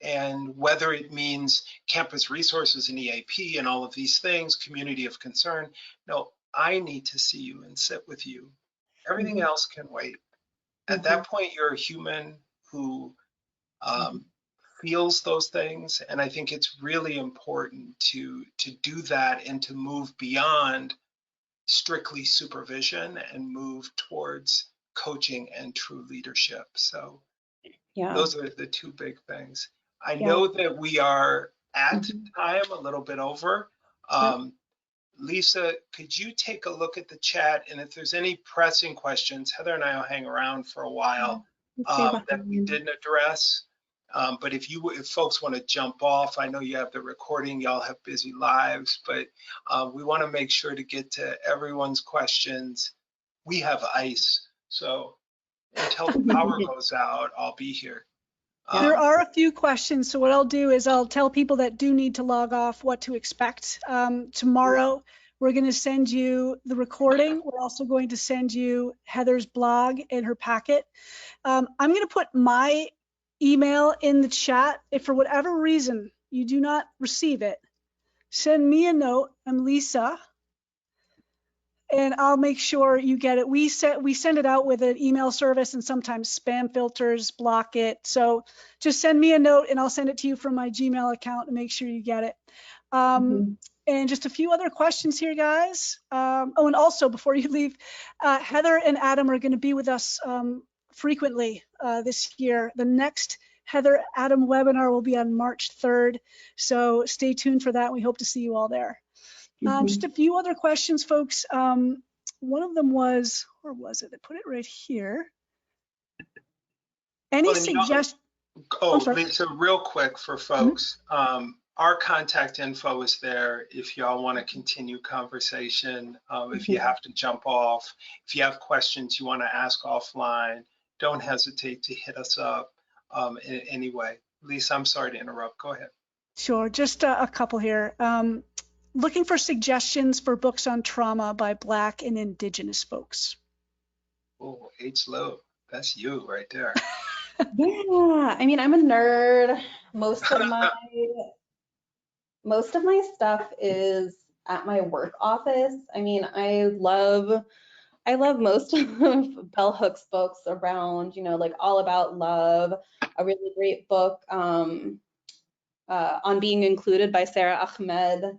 And whether it means campus resources and EAP and all of these things, community of concern, no, I need to see you and sit with you. Everything else can wait. At that point, you're a human who feels those things. And I think it's really important to do that and to move beyond strictly supervision and move towards coaching and true leadership. So those are the two big things. I know that we are at time, a little bit over. Lisa, could you take a look at the chat? And if there's any pressing questions, Heather and I will hang around for a while that we didn't address. But if folks want to jump off, I know you have the recording, y'all have busy lives, but we want to make sure to get to everyone's questions. We have ice, so until the power goes out, I'll be here. There are a few questions, so what I'll do is I'll tell people that do need to log off what to expect. Tomorrow, we're going to send you the recording. We're also going to send you Heather's blog and her packet. I'm going to put my email in the chat. If for whatever reason you do not receive it, send me a note. I'm Lisa, and I'll make sure you get it. We send it out with an email service, and sometimes spam filters block it. So just send me a note and I'll send it to you from my Gmail account and make sure you get it. And just a few other questions here, guys. Oh, and also before you leave, Heather and Adam are going to be with us frequently this year. The next Heather Adam webinar will be on March 3rd. So stay tuned for that. We hope to see you all there. Just a few other questions, folks. One of them was, where was it? I put it right here. Any suggestions? Oh, Lisa, real quick for folks, our contact info is there if y'all want to continue conversation. If you have to jump off, if you have questions you want to ask offline, don't hesitate to hit us up in any way. Lisa, I'm sorry to interrupt. Go ahead. Sure, just a couple here. Looking for suggestions for books on trauma by Black and Indigenous folks. Oh, H. Lowe, that's you right there. Yeah, I mean, I'm a nerd. Most of my stuff is at my work office. I mean, I love most of Bell Hook's books around, like All About Love, a really great book on being included by Sarah Ahmed.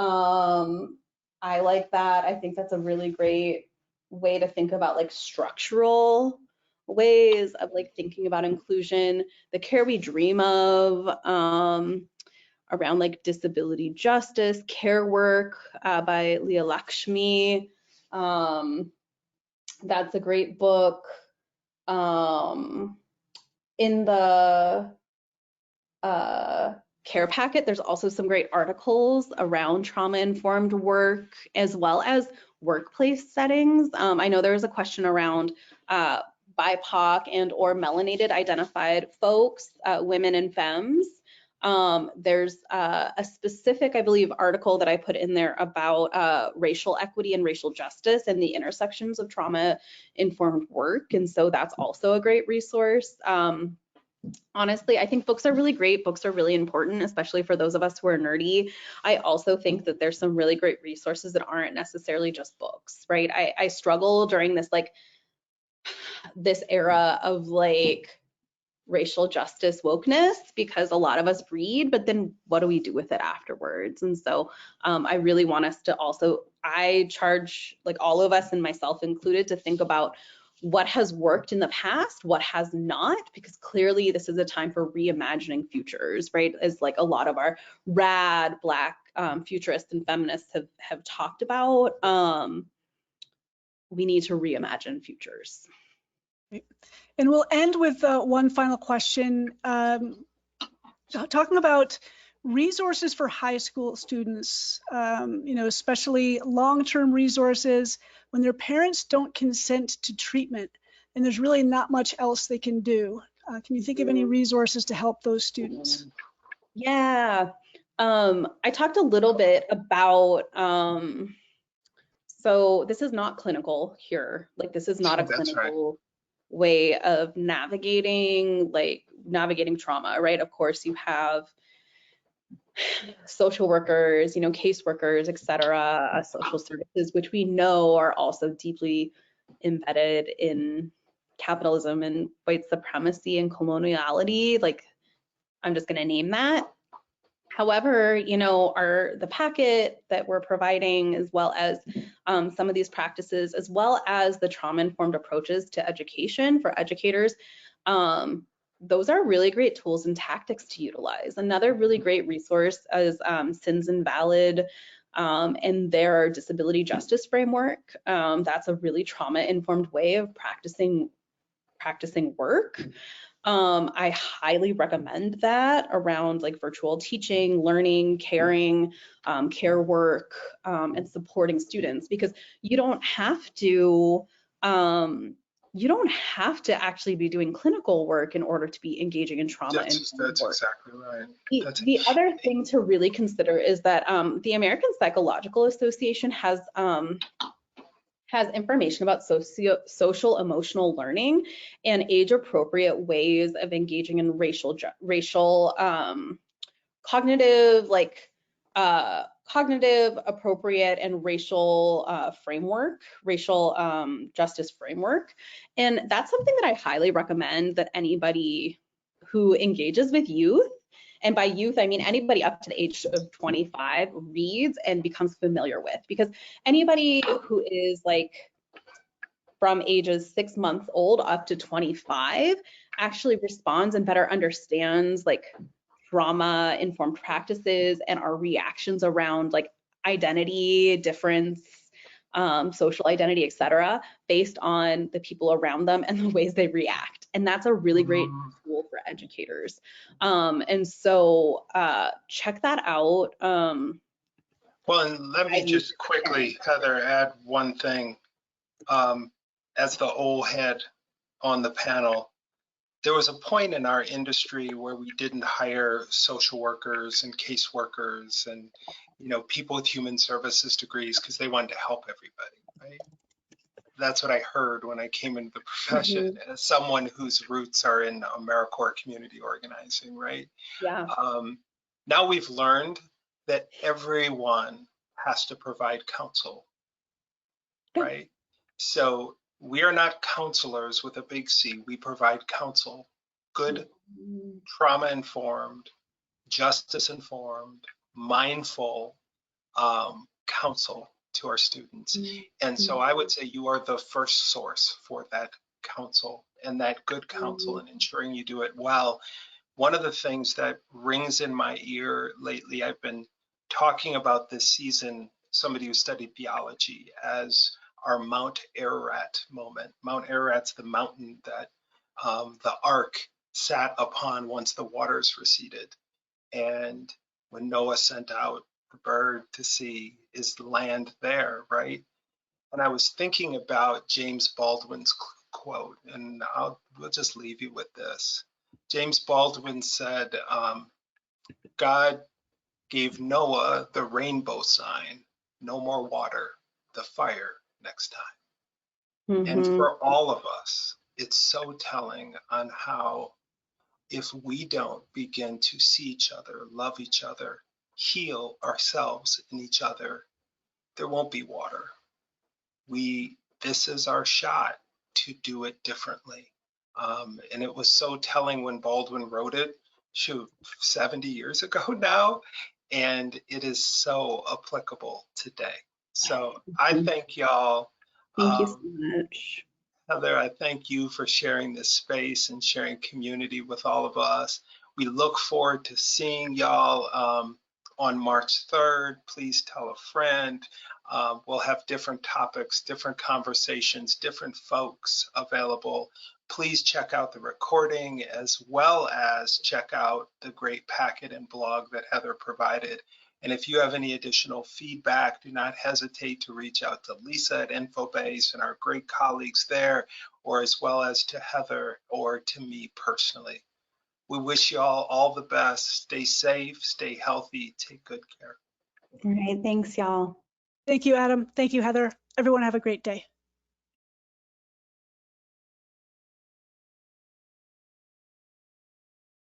I like that. I think that's a really great way to think about like structural ways of like thinking about inclusion. The Care We Dream Of around like disability justice, care work by Leah Lakshmi. That's a great book. In the care packet, there's also some great articles around trauma-informed work as well as workplace settings. I know there was a question around BIPOC and or melanated identified folks, women and femmes. There's a specific, I believe, article that I put in there about racial equity and racial justice and the intersections of trauma-informed work. And so that's also a great resource. Honestly, I think books are really great. Books are really important, especially for those of us who are nerdy. I also think that there's some really great resources that aren't necessarily just books, right? I struggle during this era of like racial justice wokeness because a lot of us read, but then what do we do with it afterwards? And so I really want us to also, I charge like all of us and myself included to think about what has worked in the past, what has not, because clearly this is a time for reimagining futures, right? As like a lot of our rad Black futurists and feminists have talked about, we need to reimagine futures. And we'll end with one final question, talking about resources for high school students, especially long-term resources when their parents don't consent to treatment and there's really not much else they can do. Can you think of any resources to help those students? Yeah, I talked a little bit about So this is not clinical here. Like this is not a That's right. clinical way of navigating trauma, right? Of course, you have social workers, caseworkers, et cetera, social services, which we know are also deeply embedded in capitalism and white supremacy and coloniality. Like, I'm just going to name that. However, the packet that we're providing, as well as some of these practices, as well as the trauma-informed approaches to education for educators, those are really great tools and tactics to utilize. Another really great resource is Sins Invalid and their disability justice framework. That's a really trauma-informed way of practicing work. I highly recommend that around like virtual teaching, learning, caring, care work, and supporting students, because you don't have to actually be doing clinical work in order to be engaging in trauma-informed work. Exactly right. The other thing to really consider is that the American Psychological Association has information about social emotional learning and age appropriate ways of engaging in racial cognitive appropriate and racial justice framework. And that's something that I highly recommend that anybody who engages with youth, and by youth, I mean anybody up to the age of 25, reads and becomes familiar with, because anybody who is like from ages 6 months old up to 25 actually responds and better understands like trauma-informed practices and our reactions around like identity, difference, social identity, et cetera, based on the people around them and the ways they react. And that's a really great tool for educators. And so check that out. Well, and let me just quickly, Heather, add one thing. As the old head on the panel, there was a point in our industry where we didn't hire social workers and caseworkers and people with human services degrees because they wanted to help everybody, right? That's what I heard when I came into the profession as someone whose roots are in AmeriCorps community organizing, right? Yeah. Now we've learned that everyone has to provide counsel, right? So we are not counselors with a big C. We provide counsel, good, trauma-informed, justice-informed, mindful counsel to our students. And so I would say you are the first source for that counsel and that good counsel and ensuring you do it well. One of the things that rings in my ear lately, I've been talking about this season, somebody who studied theology, as our Mount Ararat moment. Mount Ararat's the mountain that the ark sat upon once the waters receded. And when Noah sent out the bird to see, is the land there, right? And I was thinking about James Baldwin's quote, and we'll just leave you with this. James Baldwin said, God gave Noah the rainbow sign, no more water, the fire next time. And for all of us, it's so telling on how if we don't begin to see each other, love each other, heal ourselves and each other, there won't be water. This is our shot to do it differently. And it was so telling when Baldwin wrote it, 70 years ago now, and it is so applicable today. So I thank y'all. Thank you so much. Heather, I thank you for sharing this space and sharing community with all of us. We look forward to seeing y'all on March 3rd. Please tell a friend. We'll have different topics, different conversations, different folks available. Please check out the recording as well as check out the great packet and blog that Heather provided. And if you have any additional feedback, do not hesitate to reach out to Lisa at Infobase and our great colleagues there, or as well as to Heather or to me personally. We wish you all the best. Stay safe, stay healthy, take good care. All right, thanks, y'all. Thank you, Adam. Thank you, Heather. Everyone have a great day.